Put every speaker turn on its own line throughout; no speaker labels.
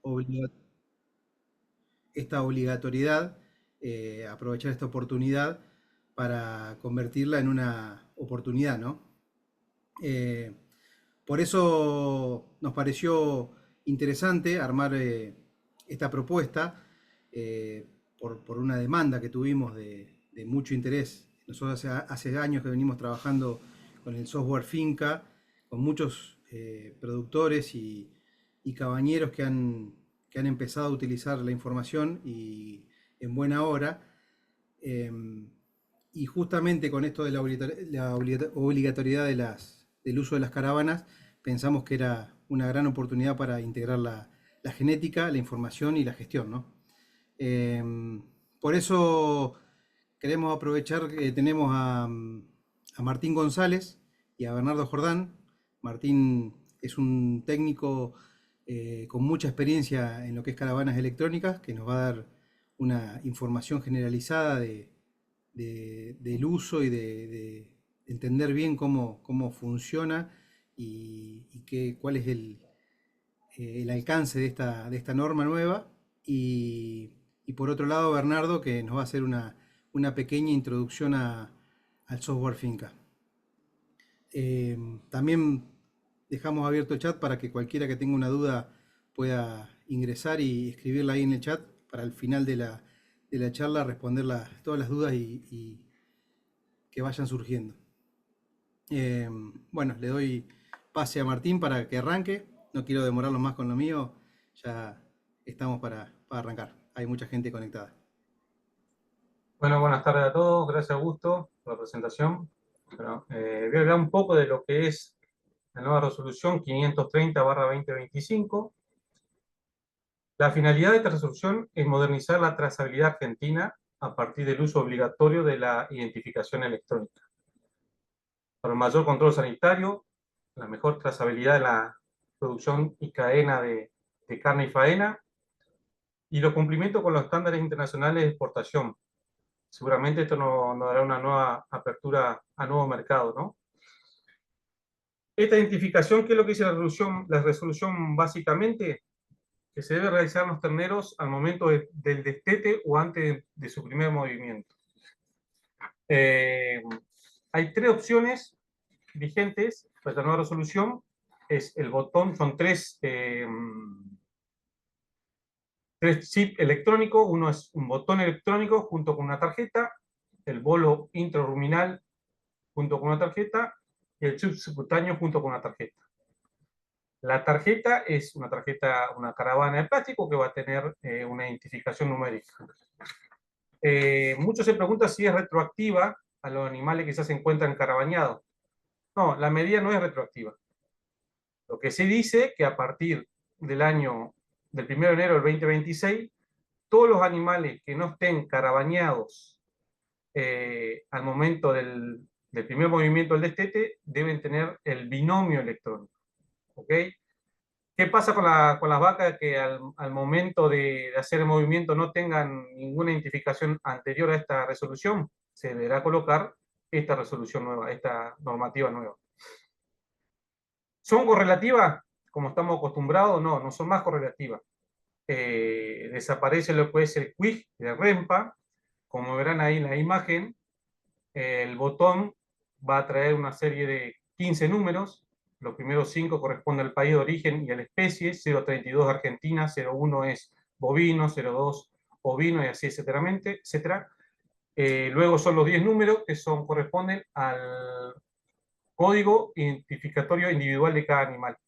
obliga- esta obligatoriedad, aprovechar esta oportunidad para convertirla en una oportunidad, ¿no? Eh, por eso nos pareció interesante armar esta propuesta por una demanda que tuvimos de mucho interés. Nosotros hace años que venimos trabajando con el software Finca, con muchos productores y cabañeros que han empezado a utilizar la información y en buena hora. Em, y justamente con esto de la obligatoriedad del uso de las caravanas, pensamos que era una gran oportunidad para integrar la genética, la información y la gestión, ¿no? Por eso queremos aprovechar que tenemos a Martín González y a Bernardo Jordán. Martín es un técnico con mucha experiencia en lo que es caravanas electrónicas, que nos va a dar una información generalizada del uso y de entender bien cómo funciona y cuál es el alcance de esta norma nueva. Y por otro lado, Bernardo, que nos va a hacer una pequeña introducción al software Finca. También dejamos abierto el chat para que cualquiera que tenga una duda pueda ingresar y escribirla ahí en el chat para al final de la charla responder todas las dudas y que vayan surgiendo. Bueno, le doy pase a Martín para que arranque. No quiero demorarlo más con lo mío. Ya estamos para arrancar. Hay mucha gente conectada.
Bueno, buenas tardes a todos. Gracias, Augusto, por la presentación. Bueno, voy a hablar un poco de lo que es la nueva resolución 530/2025. La finalidad de esta resolución es modernizar la trazabilidad argentina a partir del uso obligatorio de la identificación electrónica. Para un mayor control sanitario, la mejor trazabilidad de la producción y cadena de carne y faena, y los cumplimientos con los estándares internacionales de exportación. Seguramente esto nos dará una nueva apertura a nuevo mercado, ¿no? Esta identificación, ¿qué es lo que dice la resolución? La resolución básicamente que se debe realizar en los terneros al momento del destete o antes de su primer movimiento. Hay tres opciones vigentes para esta nueva resolución. Es el botón, son tres chip electrónicos. Uno es un botón electrónico junto con una tarjeta, el bolo intraruminal junto con una tarjeta y el chip subcutáneo junto con una tarjeta. La tarjeta es una tarjeta, una caravana de plástico que va a tener una identificación numérica. Muchos se preguntan si es retroactiva a los animales que ya se encuentran caravaneados. No, la medida no es retroactiva. Lo que se dice que a partir del 1 de enero del 2026, todos los animales que no estén caravaneados al momento del primer movimiento del destete deben tener el binomio electrónico. ¿Ok? ¿Qué pasa con las vacas que al momento de hacer el movimiento no tengan ninguna identificación anterior a esta resolución? Se deberá colocar esta resolución nueva, esta normativa nueva. ¿Son correlativas? Como estamos acostumbrados, no, no son más correlativas. Desaparece lo que es el quick de REMPA. Como verán ahí en la imagen, el botón va a traer una serie de 15 números. Los primeros 5 corresponden al país de origen y a la especie. 032 Argentina, 01 es bovino, 02 ovino y así etcétera. Luego son los 10 números que corresponden al código identificatorio individual de cada animal.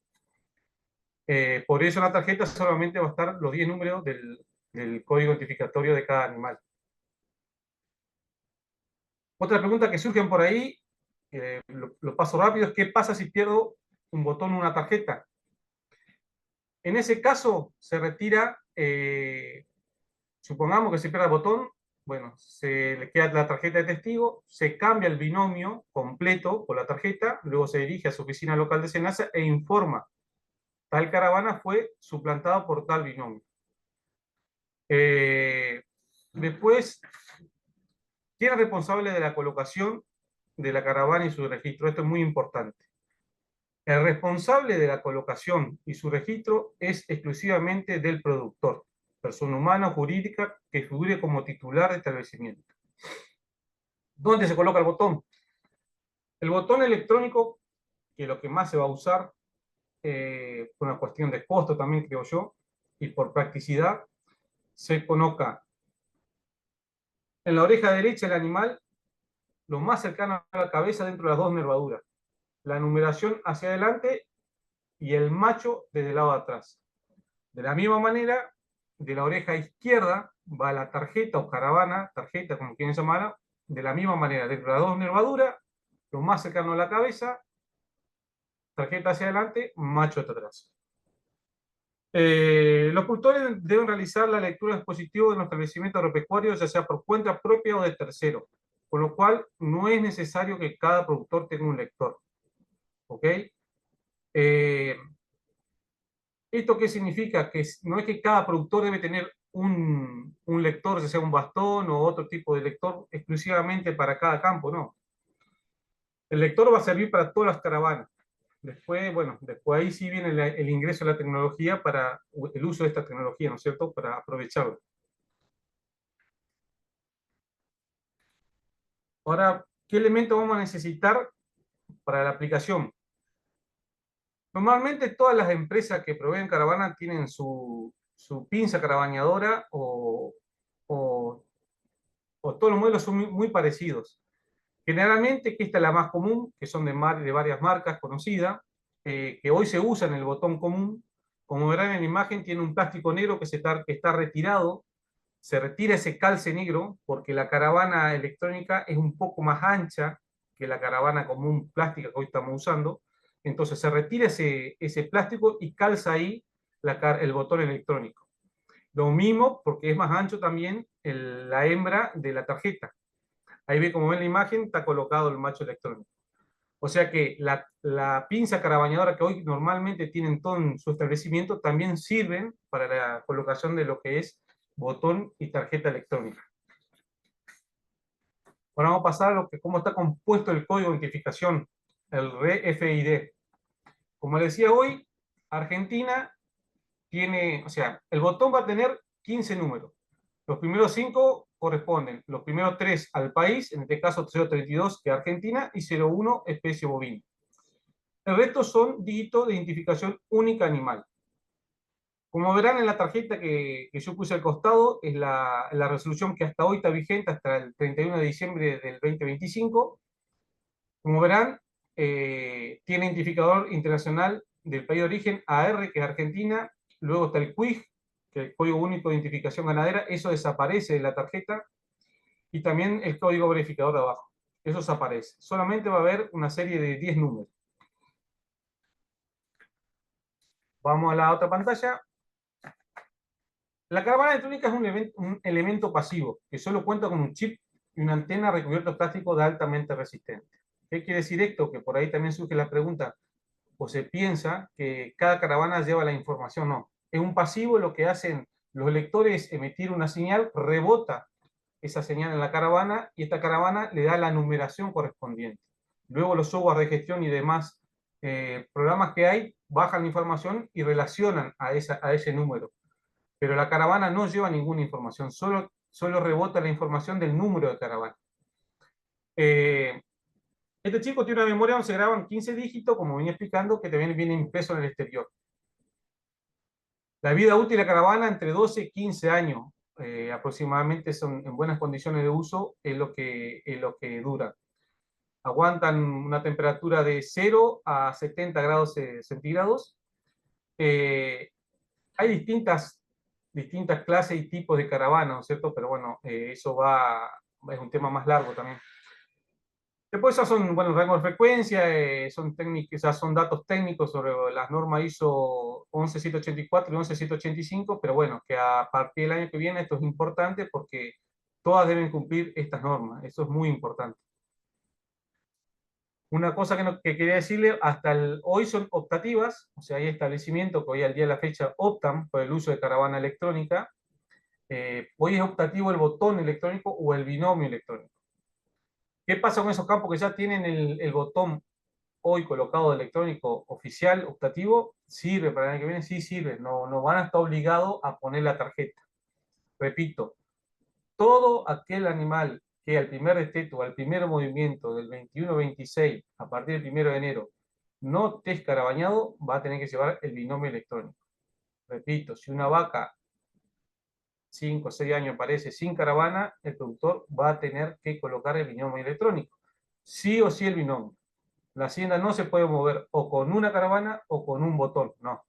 Por eso en la tarjeta solamente va a estar los 10 números del código identificatorio de cada animal. Otra pregunta que surgen por ahí, lo paso rápido, es ¿qué pasa si pierdo un botón o una tarjeta? En ese caso se retira, supongamos que se pierde el botón, bueno, se le queda la tarjeta de testigo, se cambia el binomio completo por la tarjeta, luego se dirige a su oficina local de SENASA e informa, tal caravana fue suplantada por tal binomio. Después, ¿quién es responsable de la colocación de la caravana y su registro? Esto es muy importante. El responsable de la colocación y su registro es exclusivamente del productor, persona humana o jurídica que figure como titular de establecimiento. ¿Dónde se coloca el botón? El botón electrónico, que es lo que más se va a usar, por una cuestión de costo también, creo yo, y por practicidad, se coloca en la oreja derecha del animal, lo más cercano a la cabeza dentro de las dos nervaduras. La numeración hacia adelante y el macho desde el lado de atrás. De la misma manera, de la oreja izquierda va la tarjeta o caravana, tarjeta como quieran llamarla, de la misma manera, dentro de las dos nervaduras, lo más cercano a la cabeza, tarjeta hacia adelante, macho hacia atrás. Los cultores deben realizar la lectura de dispositivos de los establecimientos agropecuarios, ya sea por cuenta propia o de tercero, con lo cual no es necesario que cada productor tenga un lector. ¿Ok? ¿Esto qué significa? Que no es que cada productor debe tener un lector, ya sea un bastón o otro tipo de lector exclusivamente para cada campo, no. El lector va a servir para todas las caravanas. Después, bueno, después ahí sí viene el ingreso de la tecnología para el uso de esta tecnología, ¿no es cierto? Para aprovecharlo. Ahora, ¿qué elementos vamos a necesitar para la aplicación? Normalmente todas las empresas que proveen caravana tienen su pinza caravaneadora o todos los modelos son muy parecidos. Generalmente, que esta es la más común, que son de varias marcas conocidas, que hoy se usa en el botón común. Como verán en la imagen, tiene un plástico negro que está retirado. Se retira ese calce negro porque la caravana electrónica es un poco más ancha que la caravana común plástica que hoy estamos usando. Entonces se retira ese plástico y calza ahí el botón electrónico. Lo mismo porque es más ancho también la hembra de la tarjeta. Ahí ve, como ven la imagen, está colocado el macho electrónico. O sea que la pinza carabañadora que hoy normalmente tienen todo en su establecimiento también sirven para la colocación de lo que es botón y tarjeta electrónica. Ahora vamos a pasar a cómo está compuesto el código de identificación, el RFID. Como les decía hoy, Argentina tiene, o sea, el botón va a tener 15 números. Los primeros 5 corresponden, los primeros 3 al país, en este caso 032, que es Argentina, y 01, especie bovina. El resto son dígitos de identificación única animal. Como verán en la tarjeta que yo puse al costado, es la resolución que hasta hoy está vigente, hasta el 31 de diciembre del 2025. Como verán, tiene identificador internacional del país de origen AR, que es Argentina. Luego está el CUIG, que es el Código Único de Identificación Ganadera. Eso desaparece de la tarjeta. Y también el código verificador de abajo. Eso desaparece. Solamente va a haber una serie de 10 números. Vamos a la otra pantalla. La caravana electrónica es un elemento pasivo que solo cuenta con un chip y una antena recubierta de plástico de altamente resistente. ¿Qué quiere decir esto? Que por ahí también surge la pregunta, o se piensa que cada caravana lleva la información. No, es un pasivo. Lo que hacen los lectores es emitir una señal, rebota esa señal en la caravana y esta caravana le da la numeración correspondiente. Luego los software de gestión y demás programas que hay bajan la información y relacionan a ese número. Pero la caravana no lleva ninguna información, solo rebota la información del número de caravana. Este chico tiene una memoria donde se graban 15 dígitos, como venía explicando, que también viene impreso en el exterior. La vida útil de la caravana entre 12 y 15 años aproximadamente, son en buenas condiciones de uso, es lo que dura. Aguantan una temperatura de 0 a 70 grados centígrados. Hay distintas clases y tipos de caravana, ¿no es cierto? Pero bueno, es un tema más largo también. Después ya son, bueno, rangos de frecuencia, ya son datos técnicos sobre las normas ISO 11784 y 11785, pero bueno, que a partir del año que viene esto es importante porque todas deben cumplir estas normas. Eso es muy importante. Una cosa que quería decirle, hoy son optativas, o sea, hay establecimientos que hoy al día de la fecha optan por el uso de caravana electrónica. Hoy es optativo el botón electrónico o el binomio electrónico. ¿Qué pasa con esos campos que ya tienen el botón hoy colocado de electrónico oficial, optativo, sirve para el año que viene, sí sirve, no van a estar obligados a poner la tarjeta. Repito, todo aquel animal que al primer desteto o al primer movimiento del 21-26, a partir del 1 de enero, no esté escarabañado, va a tener que llevar el binomio electrónico. Repito, si una vaca 5 o 6 años aparece sin caravana, el productor va a tener que colocar el binomio electrónico. Sí o sí el binomio. La hacienda no se puede mover o con una caravana o con un botón, no.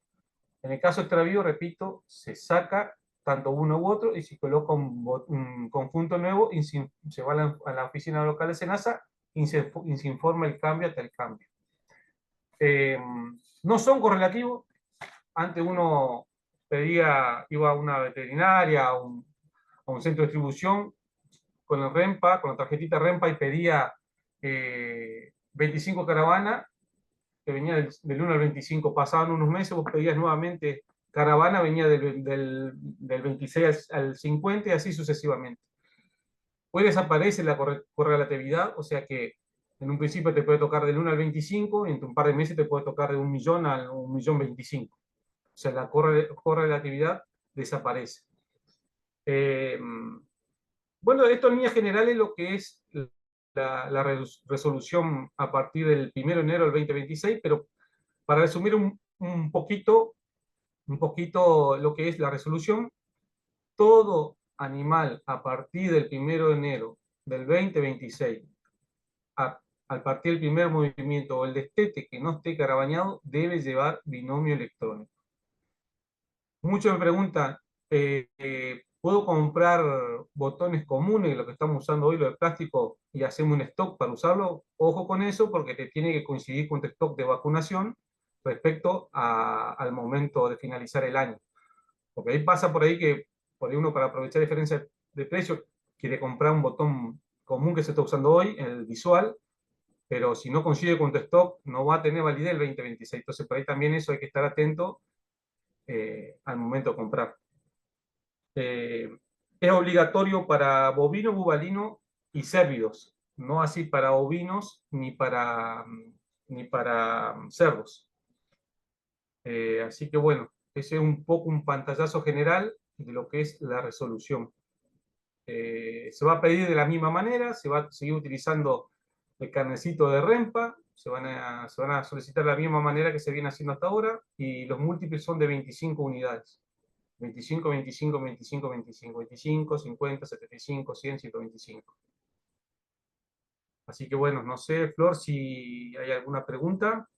En el caso extravío, repito, se saca tanto uno u otro y se coloca un conjunto nuevo y se va a la oficina local de SENASA y se informa el cambio hasta el cambio. No son correlativos. Antes uno iba a una veterinaria, a un centro de distribución con el REMPA, con la tarjetita REMPA y pedía 25 caravanas, que venía del 1 al 25. Pasaban unos meses, vos pedías nuevamente caravana, venía del 26 al 50 y así sucesivamente. Hoy desaparece la correlatividad, o sea que en un principio te puede tocar del 1 al 25 y en un par de meses te puede tocar de 1 millón a 1.025.000. O sea, la correlatividad desaparece. Bueno, esto en líneas generales lo que es la resolución a partir del 1 de enero del 2026, pero para resumir un poquito lo que es la resolución, todo animal a partir del 1 de enero del 2026, al partir del primer movimiento o el destete que no esté carabañado, debe llevar binomio electrónico. Muchos me preguntan, ¿puedo comprar botones comunes, lo que estamos usando hoy, lo de plástico, y hacemos un stock para usarlo? Ojo con eso, porque te tiene que coincidir con tu stock de vacunación respecto al momento de finalizar el año. Porque ahí pasa por ahí que por ahí uno, para aprovechar la diferencia de precio, quiere comprar un botón común que se está usando hoy, el visual, pero si no coincide con tu stock, no va a tener validez el 2026. Entonces, por ahí también eso hay que estar atento al momento de comprar. Es obligatorio para bovino, bubalino y cérvidos, no así para ovinos ni para cerdos. Así que bueno, ese es un poco un pantallazo general de lo que es la resolución. Se va a pedir de la misma manera, se va a seguir utilizando el carnecito de REMPA, se van a solicitar de la misma manera que se viene haciendo hasta ahora, y los múltiples son de 25 unidades. 25, 25, 25, 25, 25, 50, 75, 100, 125. Así que bueno, no sé, Flor, si hay alguna pregunta.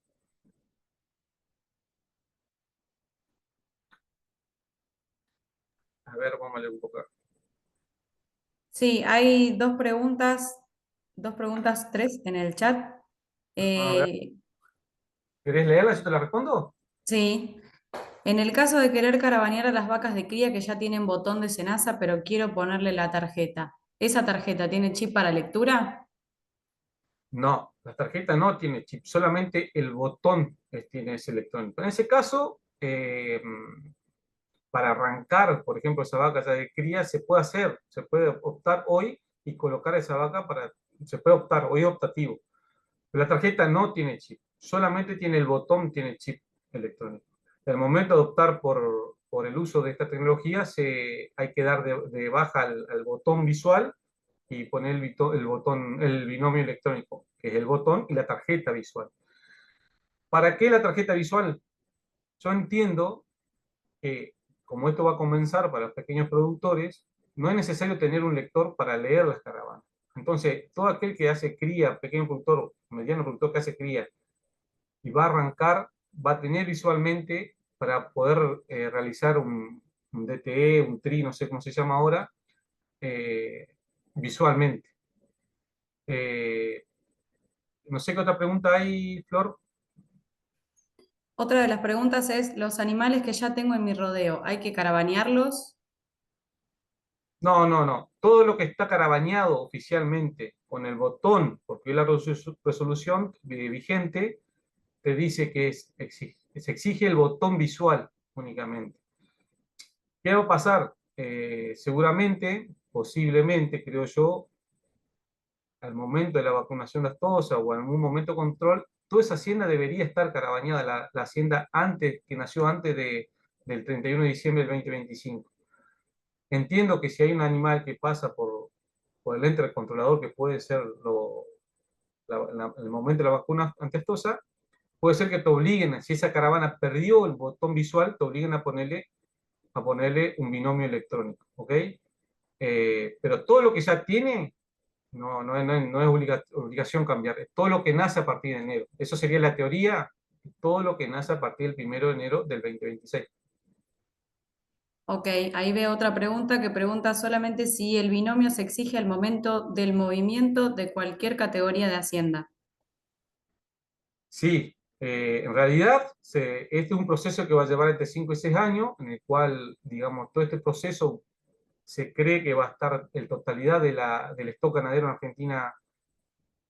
A ver, vamos a leer un poco.
Sí, hay dos preguntas, tres en el chat.
A ver, ¿querés leerla? ¿Yo te la respondo?
Sí, en el caso de querer caravanear a las vacas de cría que ya tienen botón de cenaza, pero quiero ponerle la tarjeta, ¿esa tarjeta tiene chip para lectura?
No, la tarjeta no tiene chip, solamente el botón tiene ese electrónico. En ese caso, para arrancar, por ejemplo, esa vaca ya de cría, se puede hacer, se puede optar hoy y colocar esa vaca se puede optar, hoy optativo. Pero la tarjeta no tiene chip, solamente tiene el botón, tiene chip electrónico. En el momento de optar por el uso de esta tecnología, hay que dar de baja al botón visual y poner el binomio electrónico, que es el botón y la tarjeta visual. ¿Para qué la tarjeta visual? Yo entiendo que, como esto va a comenzar para los pequeños productores, no es necesario tener un lector para leer las caravanas. Entonces, todo aquel que hace cría, pequeño productor, mediano productor que hace cría, y va a arrancar, va a tener visualmente para poder realizar un DTE, un TRI, no sé cómo se llama ahora, visualmente. No sé qué otra pregunta hay, Flor.
Otra de las preguntas es, ¿los animales que ya tengo en mi rodeo, hay que caravanearlos?
No, no, no. Todo lo que está carabañado oficialmente con el botón, porque la resolución vigente te dice que se exige el botón visual únicamente. ¿Qué va a pasar? Seguramente, posiblemente, creo yo, al momento de la vacunación de aftosa o en algún momento control, toda esa hacienda debería estar carabañada, la hacienda que nació antes del 31 de diciembre del 2025. Entiendo que si hay un animal que pasa por el ente controlador, que puede ser el momento de la vacuna antestosa, puede ser que te obliguen, si esa caravana perdió el botón visual, te obliguen a ponerle un binomio electrónico, ¿ok? Pero todo lo que ya tiene, no es obligación cambiar, es todo lo que nace a partir de enero. Eso sería la teoría, todo lo que nace a partir del 1 de enero del 2026.
Ok, ahí veo otra pregunta que pregunta solamente si el binomio se exige al momento del movimiento de cualquier categoría de hacienda.
Sí, en realidad este es un proceso que va a llevar entre 5 y 6 años, en el cual, digamos, todo este proceso se cree que va a estar en totalidad del stock ganadero en Argentina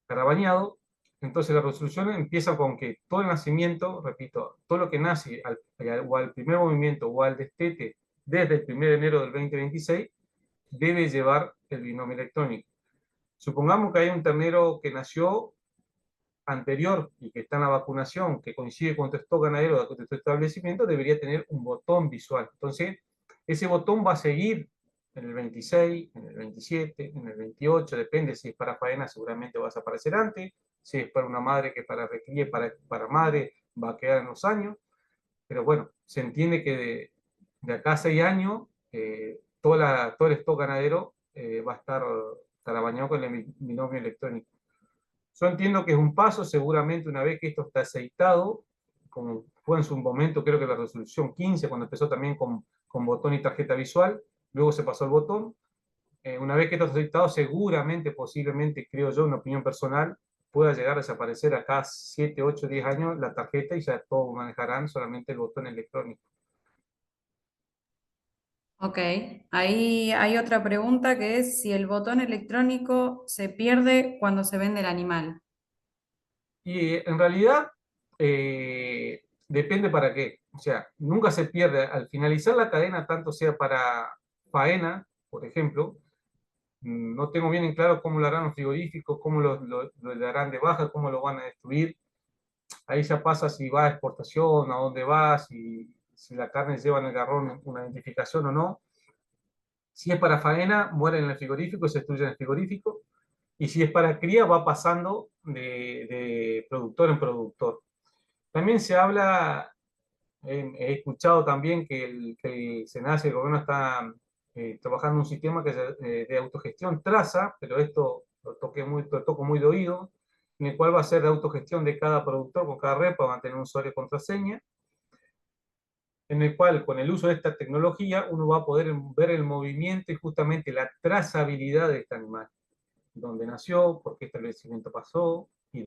carabañado. Entonces la resolución empieza con que todo el nacimiento, repito, todo lo que nace o al primer movimiento o al destete desde el 1 de enero del 2026 debe llevar el binomio electrónico. Supongamos que hay un ternero que nació anterior y que está en la vacunación, que coincide con tu stock ganadero de tu establecimiento, debería tener un botón visual. Entonces, ese botón va a seguir en el 26, en el 27, en el 28, depende si es para faena, seguramente vas a aparecer antes, si es para una madre que para recría, para madre, va a quedar en los años, pero bueno, se entiende que de acá a 6 años, todo el stock ganadero va a estar bañado con el binomio electrónico. Yo entiendo que es un paso, seguramente una vez que esto está aceitado, como fue en su momento, creo que la resolución 15, cuando empezó también con botón y tarjeta visual, luego se pasó el botón. Una vez que esto está aceitado, seguramente, posiblemente, creo yo, una opinión personal, pueda llegar a desaparecer acá 7, 8, 10 años la tarjeta y ya todos manejarán solamente el botón electrónico.
Ok, ahí hay otra pregunta que es si el botón electrónico se pierde cuando se vende el animal.
Y en realidad depende para qué. O sea, nunca se pierde. Al finalizar la cadena, tanto sea para faena, por ejemplo, no tengo bien en claro cómo lo harán los frigoríficos, cómo lo darán de baja, cómo lo van a destruir. Ahí ya pasa si va a exportación, a dónde va, si la carne lleva en el garrón una identificación o no. Si es para faena, muere en el frigorífico, se destruye en el frigorífico. Y si es para cría, va pasando de productor en productor. También se habla, he escuchado también que el SENASA, el gobierno está trabajando en un sistema que es de autogestión traza, pero esto lo toco muy de oído, en el cual va a ser de autogestión de cada productor con cada red, para mantener un usuario y contraseña, en el cual con el uso de esta tecnología uno va a poder ver el movimiento y justamente la trazabilidad de este animal, dónde nació, por qué establecimiento pasó, y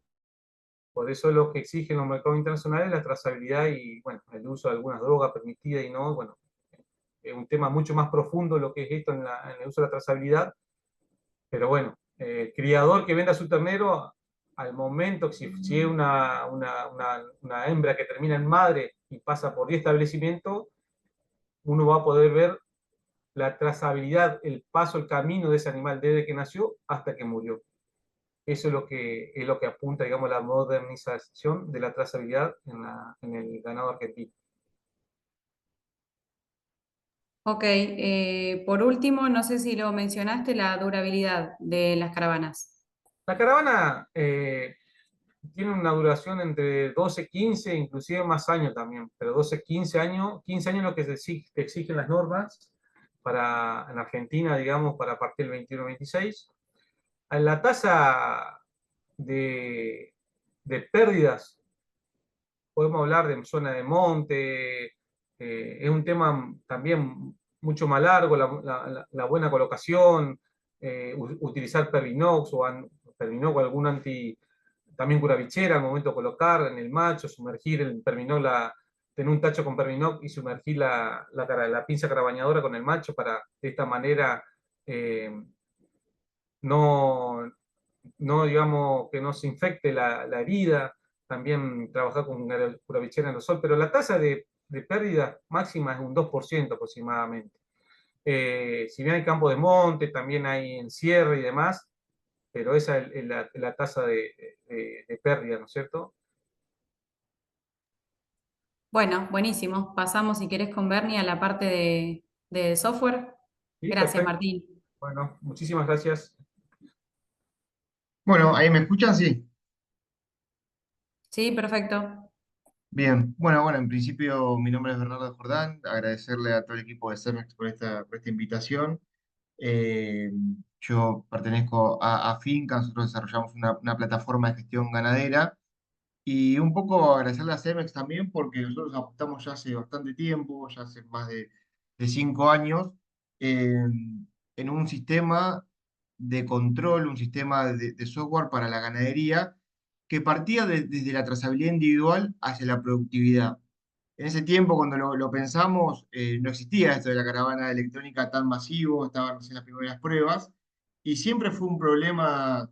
por eso lo que exigen los mercados internacionales es la trazabilidad y, bueno, el uso de algunas drogas permitidas y no, bueno, es un tema mucho más profundo lo que es esto en el uso de la trazabilidad, pero bueno, el criador que venda su ternero, al momento, si es una hembra que termina en madre y pasa por 10 establecimientos, uno va a poder ver la trazabilidad, el paso, el camino de ese animal desde que nació hasta que murió. Eso es lo que apunta, digamos, la modernización de la trazabilidad en el ganado argentino.
Ok, por último, no sé si lo mencionaste, la durabilidad de las caravanas.
La caravana tiene una duración entre 12, 15, inclusive más años también, pero 12, 15 años es lo que te exigen las normas en Argentina, digamos, para partir del 21-26. La tasa de pérdidas, podemos hablar de zona de monte, es un tema también mucho más largo, la buena colocación, utilizar Pervinox o algún también curavichera al momento de colocar en el macho, sumergir el Pervinox, tener un tacho con Pervinox y sumergir la pinza carabañadora con el macho para de esta manera no, digamos, que no se infecte la herida, también trabajar con curavichera en el sol, pero la tasa de pérdida máxima es un 2% aproximadamente. Si bien hay campo de monte, también hay encierre y demás, pero esa es la tasa de pérdida, ¿no es cierto?
Bueno, buenísimo. Pasamos, si querés, con Bernie a la parte de software.
Sí,
Gracias,
perfecto.
Martín.
Bueno, muchísimas gracias.
Bueno, ¿ahí me escuchan? Sí.
Sí, perfecto.
Bien. Bueno, en principio mi nombre es Bernardo Jordán. Agradecerle a todo el equipo de Cermex por esta invitación. Eh, yo pertenezco a Finca, nosotros desarrollamos una plataforma de gestión ganadera y un poco agradecerle a Cermex también porque nosotros apostamos ya hace bastante tiempo, ya hace más de 5 años, en un sistema de control, un sistema de software para la ganadería que partía desde la trazabilidad individual hacia la productividad. En ese tiempo, cuando lo pensamos, no existía esto de la caravana electrónica tan masivo, estaban recién las primeras pruebas, y siempre fue un problema,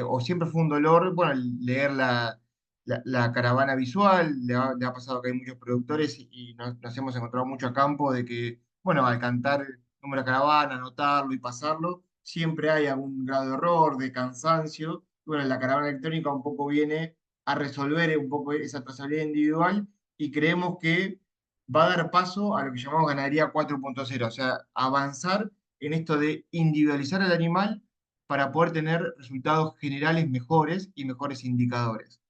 o siempre fue un dolor, bueno, leer la caravana visual. Le ha pasado que hay muchos productores y nos hemos encontrado mucho a campo de que, bueno, al cantar el número de caravana, anotarlo y pasarlo, siempre hay algún grado de error, de cansancio. Bueno, la caravana electrónica un poco viene a resolver un poco esa trazabilidad individual y creemos que va a dar paso a lo que llamamos ganadería 4.0, o sea, avanzar en esto de individualizar al animal para poder tener resultados generales mejores y mejores indicadores.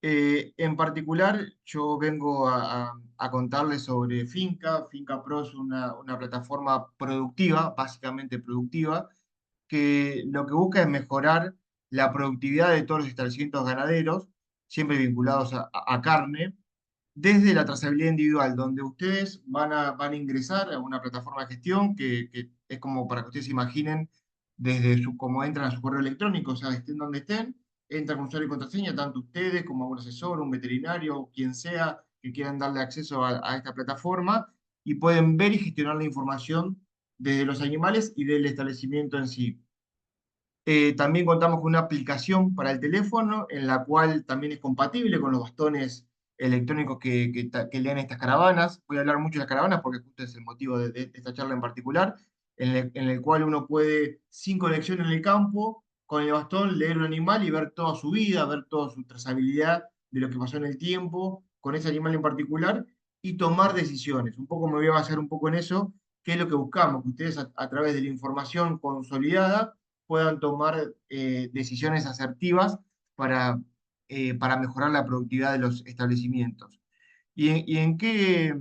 En particular, yo vengo a contarles sobre Finca. Finca Pro es una plataforma productiva, básicamente productiva, que lo que busca es mejorar la productividad de todos los establecimientos ganaderos, siempre vinculados a carne, desde la trazabilidad individual, donde ustedes van a ingresar a una plataforma de gestión que es como para que ustedes se imaginen desde cómo entran a su correo electrónico, o sea, estén donde estén, entran con usuario y contraseña, tanto ustedes como un asesor, un veterinario, quien sea que quieran darle acceso a esta plataforma y pueden ver y gestionar la información desde los animales y del establecimiento en sí. También contamos con una aplicación para el teléfono en la cual también es compatible con los bastones electrónicos que lean estas caravanas. Voy a hablar mucho de las caravanas porque justo es el motivo de esta charla en particular, en el cual uno puede, sin conexión en el campo, con el bastón leer un animal y ver toda su vida, ver toda su trazabilidad de lo que pasó en el tiempo con ese animal en particular y tomar decisiones. Un poco me voy a basar un poco en eso, que es lo que buscamos, que ustedes a través de la información consolidada puedan tomar decisiones asertivas para mejorar la productividad de los establecimientos. ¿Y en qué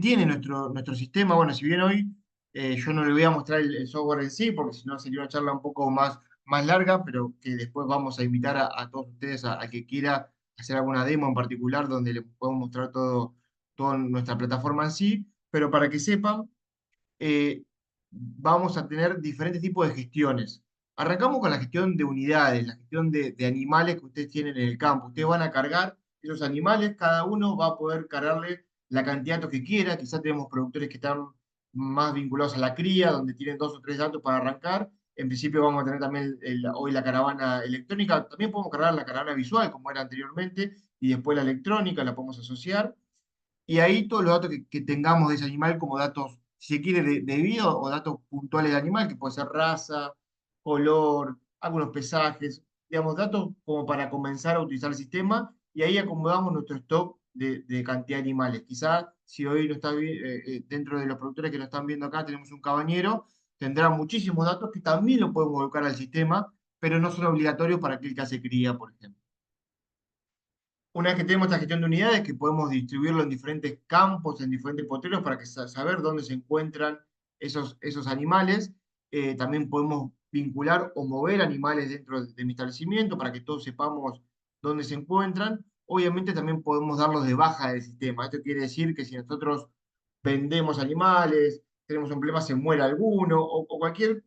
tiene nuestro sistema? Bueno, si bien hoy yo no le voy a mostrar el software en sí, porque si no sería una charla un poco más larga, pero que después vamos a invitar a todos ustedes a que quiera hacer alguna demo en particular donde les podemos mostrar toda nuestra plataforma en sí, pero para que sepan, eh, vamos a tener diferentes tipos de gestiones. Arrancamos con la gestión de unidades, la gestión de animales que ustedes tienen en el campo. Ustedes van a cargar esos animales, cada uno va a poder cargarle la cantidad de datos que quiera. Quizás tenemos productores que están más vinculados a la cría, donde tienen 2 o 3 datos para arrancar. En principio vamos a tener también hoy la caravana electrónica. También podemos cargar la caravana visual, como era anteriormente, y después la electrónica, la podemos asociar. Y ahí todos los datos que tengamos de ese animal como datos, si se quiere, de vida o datos puntuales del animal, que puede ser raza, color, algunos pesajes, digamos, datos como para comenzar a utilizar el sistema y ahí acomodamos nuestro stock de cantidad de animales. Quizás si hoy no está dentro de los productores que lo están viendo acá, tenemos un cabañero, tendrá muchísimos datos que también lo podemos volcar al sistema, pero no son obligatorios para aquel que hace cría, por ejemplo. Una vez que tenemos esta gestión de unidades, que podemos distribuirlo en diferentes campos, en diferentes potreros, para saber dónde se encuentran esos animales. También podemos vincular o mover animales dentro de mi establecimiento para que todos sepamos dónde se encuentran. Obviamente también podemos darlos de baja del sistema. Esto quiere decir que si nosotros vendemos animales, tenemos un problema, se muere alguno, o cualquier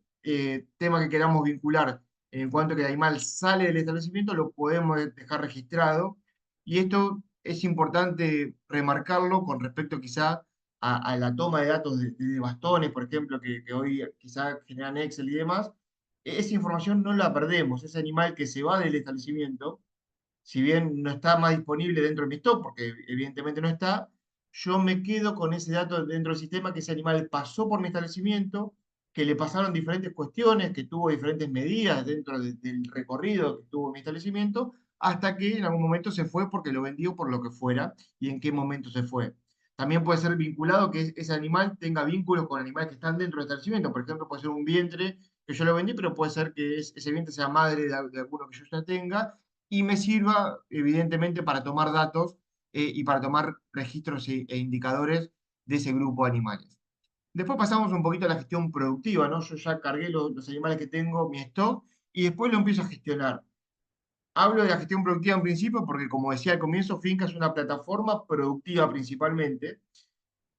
tema que queramos vincular en cuanto a que el animal sale del establecimiento, lo podemos dejar registrado y esto es importante remarcarlo con respecto quizá a la toma de datos de bastones, por ejemplo, que hoy quizá generan Excel y demás. Esa información no la perdemos. Ese animal que se va del establecimiento, si bien no está más disponible dentro de mi stock, porque evidentemente no está, yo me quedo con ese dato dentro del sistema que ese animal pasó por mi establecimiento, que le pasaron diferentes cuestiones, que tuvo diferentes medidas dentro del recorrido que tuvo mi establecimiento, hasta que en algún momento se fue porque lo vendió por lo que fuera y en qué momento se fue. También puede ser vinculado que ese animal tenga vínculos con animales que están dentro del establecimiento. Por ejemplo, puede ser un vientre que yo lo vendí, pero puede ser que ese vientre sea madre de alguno que yo ya tenga y me sirva, evidentemente, para tomar datos y para tomar registros e indicadores de ese grupo de animales. Después pasamos un poquito a la gestión productiva, ¿no? Yo ya cargué los animales que tengo, mi stock, y después lo empiezo a gestionar. Hablo de la gestión productiva en principio porque, como decía al comienzo, Finca es una plataforma productiva principalmente.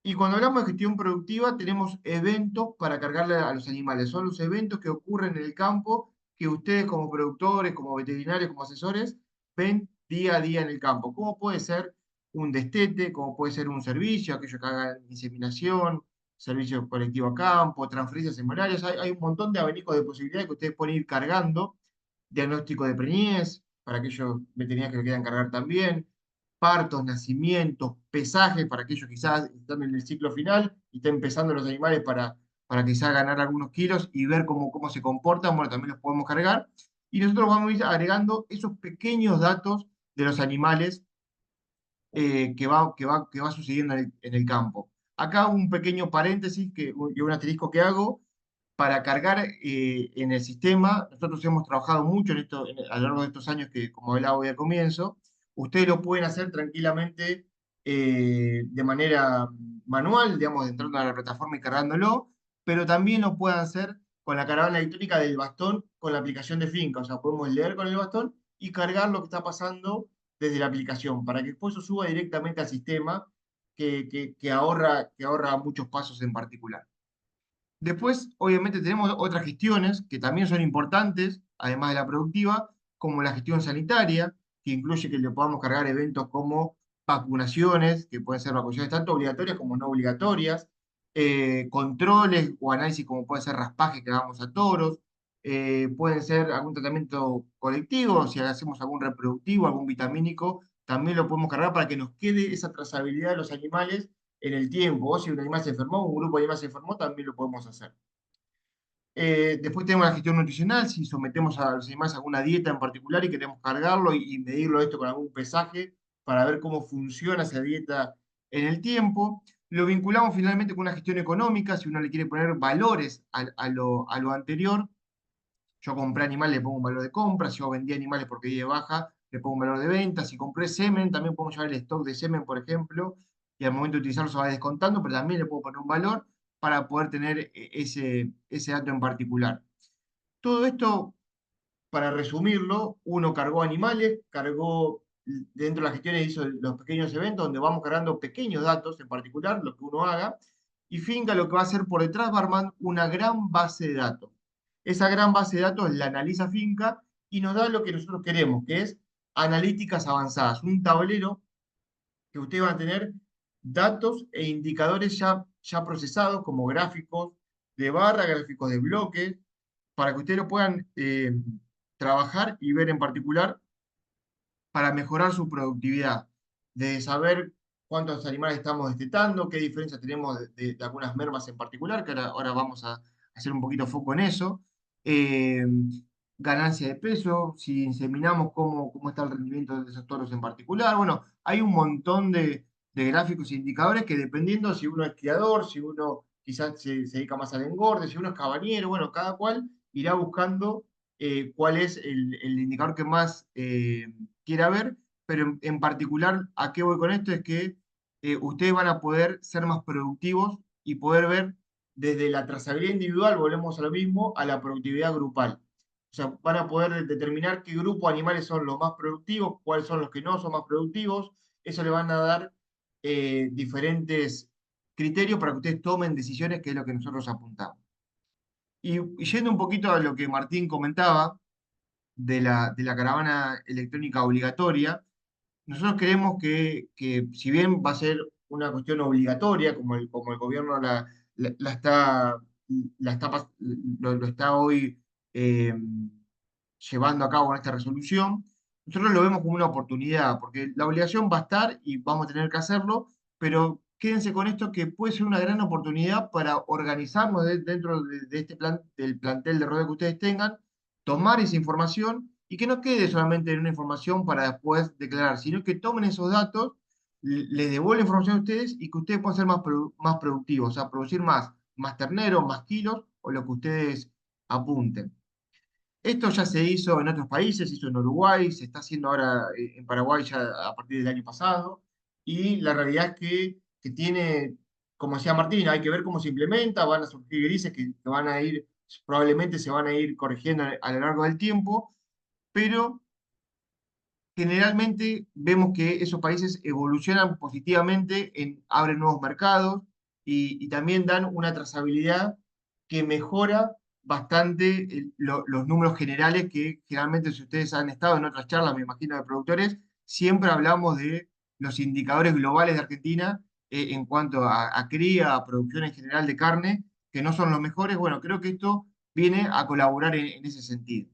Y cuando hablamos de gestión productiva, tenemos eventos para cargarle a los animales. Son los eventos que ocurren en el campo que ustedes como productores, como veterinarios, como asesores, ven día a día en el campo. Como puede ser un destete, como puede ser un servicio, aquellos que hagan inseminación, servicio colectivo a campo, transferencias semanales. Hay un montón de abanicos de posibilidades que ustedes pueden ir cargando. Diagnóstico de preñez, para aquellos veterinarios que le quieran cargar también, partos, nacimientos, pesajes para aquellos que quizás están en el ciclo final y están empezando los animales para quizás ganar algunos kilos y ver cómo se comportan, bueno, también los podemos cargar. Y nosotros vamos a ir agregando esos pequeños datos de los animales que va sucediendo en el campo. Acá un pequeño paréntesis y un asterisco que hago para cargar en el sistema. Nosotros hemos trabajado mucho en esto a lo largo de estos años que, como hablaba hoy al comienzo, ustedes lo pueden hacer tranquilamente de manera manual, digamos, entrando a la plataforma y cargándolo, pero también lo pueden hacer con la caravana electrónica del bastón con la aplicación de Finca. O sea, podemos leer con el bastón y cargar lo que está pasando desde la aplicación, para que después eso suba directamente al sistema que ahorra muchos pasos en particular. Después, obviamente, tenemos otras gestiones que también son importantes, además de la productiva, como la gestión sanitaria, que incluye que le podamos cargar eventos como vacunaciones, que pueden ser vacunaciones tanto obligatorias como no obligatorias, controles o análisis como puede ser raspaje que hagamos a toros, pueden ser algún tratamiento colectivo, si hacemos algún reproductivo, algún vitamínico, también lo podemos cargar para que nos quede esa trazabilidad de los animales en el tiempo. O si un animal se enfermó, un grupo de animales se enfermó, también lo podemos hacer. Después tenemos la gestión nutricional, si sometemos a los animales a alguna dieta en particular y queremos cargarlo y medirlo esto con algún pesaje para ver cómo funciona esa dieta en el tiempo. Lo vinculamos finalmente con una gestión económica, si uno le quiere poner valores a lo anterior. Yo compré animales, le pongo un valor de compra. Si yo vendí animales porque di de baja, le pongo un valor de venta. Si compré semen, también podemos llevar el stock de semen, por ejemplo, y al momento de utilizarlo se va descontando, pero también le puedo poner un valor para poder tener ese dato en particular. Todo esto, para resumirlo, uno cargó animales, cargó dentro de las gestiones, hizo los pequeños eventos donde vamos cargando pequeños datos en particular, lo que uno haga, y Finca lo que va a hacer por detrás va a armar una gran base de datos. Esa gran base de datos la analiza Finca y nos da lo que nosotros queremos, que es analíticas avanzadas, un tablero que ustedes van a tener datos e indicadores ya procesados como gráficos de barra, gráficos de bloques, para que ustedes lo puedan trabajar y ver en particular para mejorar su productividad, de saber cuántos animales estamos destetando, qué diferencia tenemos de algunas mermas en particular, que ahora vamos a hacer un poquito foco en eso. Eh, Ganancia de peso, si inseminamos, cómo está el rendimiento de esos toros en particular. Bueno, hay un montón de gráficos e indicadores que dependiendo si uno es criador, si uno quizás se dedica más al engorde, si uno es cabañero, bueno, cada cual irá buscando cuál es el indicador que más quiera ver, pero en particular, ¿a qué voy con esto? Es que ustedes van a poder ser más productivos y poder ver desde la trazabilidad individual, volvemos a lo mismo, a la productividad grupal. O sea, van a poder determinar qué grupo de animales son los más productivos, cuáles son los que no son más productivos. Eso le van a dar diferentes criterios para que ustedes tomen decisiones, que es lo que nosotros apuntamos. Y yendo un poquito a lo que Martín comentaba de la caravana electrónica obligatoria, nosotros creemos que si bien va a ser una cuestión obligatoria, como el gobierno lo está hoy eh, llevando a cabo en esta resolución, nosotros lo vemos como una oportunidad, porque la obligación va a estar y vamos a tener que hacerlo, pero quédense con esto que puede ser una gran oportunidad para organizarnos dentro de este plan, del plantel de rodeo que ustedes tengan, tomar esa información y que no quede solamente en una información para después declarar, sino que tomen esos datos, les devuelven información a ustedes y que ustedes puedan ser más productivos, o sea, producir más terneros, más kilos o lo que ustedes apunten. Esto ya se hizo en otros países, se hizo en Uruguay, se está haciendo ahora en Paraguay ya a partir del año pasado, y la realidad es que tiene, como decía Martín, hay que ver cómo se implementa, van a surgir grises que van a ir, probablemente se van a ir corrigiendo a lo largo del tiempo, pero generalmente vemos que esos países evolucionan positivamente, abren nuevos mercados y también dan una trazabilidad que mejora bastante los números generales que generalmente si ustedes han estado en otras charlas, me imagino, de productores, siempre hablamos de los indicadores globales de Argentina en cuanto a cría, a producción en general de carne, que no son los mejores. Bueno, creo que esto viene a colaborar en ese sentido.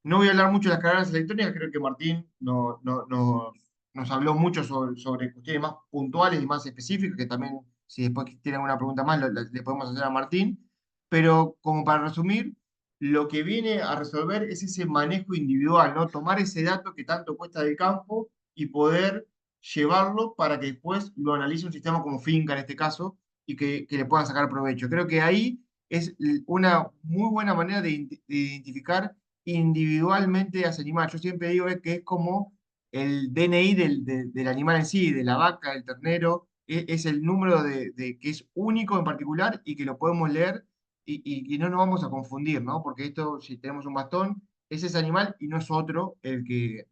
No voy a hablar mucho de las carreras electrónicas, creo que Martín nos habló mucho sobre cuestiones más puntuales y más específicas, que también, si después tienen alguna pregunta más, le podemos hacer a Martín. Pero como para resumir, lo que viene a resolver es ese manejo individual, ¿no? Tomar ese dato que tanto cuesta del campo y poder llevarlo para que después lo analice un sistema como Finca en este caso y que le puedan sacar provecho. Creo que ahí es una muy buena manera de identificar individualmente a ese animal. Yo siempre digo que es como el DNI del animal en sí, de la vaca, del ternero, es el número que es único en particular y que lo podemos leer y no nos vamos a confundir, ¿no? Porque esto, si tenemos un bastón, es ese animal y no es otro el que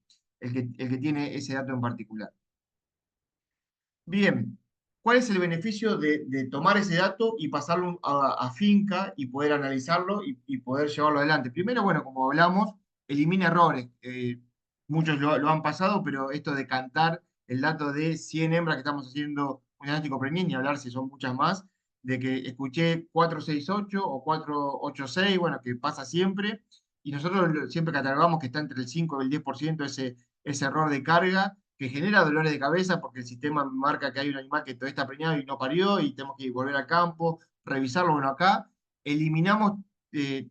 tiene ese dato en particular. Bien, ¿cuál es el beneficio de tomar ese dato y pasarlo a Finca y poder analizarlo y poder llevarlo adelante? Primero, bueno, como hablamos, elimina errores. Muchos lo han pasado, pero esto de cantar el dato de 100 hembras que estamos haciendo un diagnóstico preñez, y hablar si son muchas más, de que escuché 468 o 486, bueno, que pasa siempre, y nosotros siempre catalogamos que está entre el 5 y el 10% ese error de carga que genera dolores de cabeza porque el sistema marca que hay un animal que todavía está preñado y no parió y tenemos que volver al campo, revisarlo. Bueno, acá eliminamos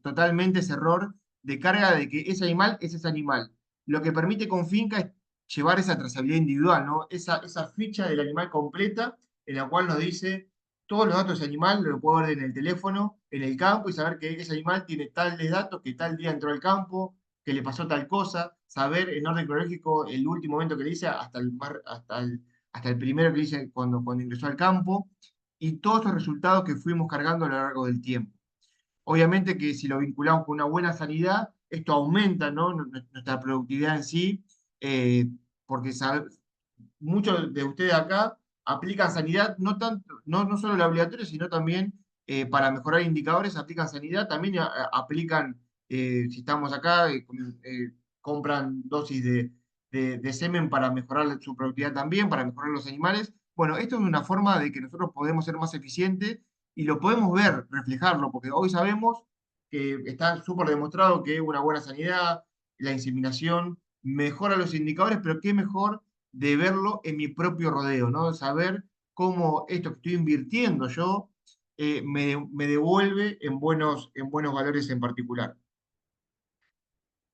totalmente ese error de carga de que ese animal es ese animal. Lo que permite con Finca es llevar esa trazabilidad individual, ¿no? Esa ficha del animal completa en la cual nos dice todos los datos de ese animal, lo puedo ver en el teléfono, en el campo y saber que ese animal tiene tales datos, que tal día entró al campo, que le pasó tal cosa, saber en orden cronológico el último evento que le hice hasta el primero que le hice cuando ingresó al campo, y todos esos resultados que fuimos cargando a lo largo del tiempo. Obviamente que si lo vinculamos con una buena sanidad, esto aumenta, ¿no? Nuestra productividad en sí, porque muchos de ustedes acá aplican sanidad, no tanto, no solo la obligatoria, sino también para mejorar indicadores, aplican sanidad, también aplican, si estamos acá, compran dosis de semen para mejorar su productividad también, para mejorar los animales. Bueno, esto es una forma de que nosotros podemos ser más eficientes y lo podemos ver, reflejarlo, porque hoy sabemos que está súper demostrado que una buena sanidad, la inseminación, mejora los indicadores, pero qué mejor de verlo en mi propio rodeo, ¿no? Saber cómo esto que estoy invirtiendo yo me devuelve en buenos valores en particular.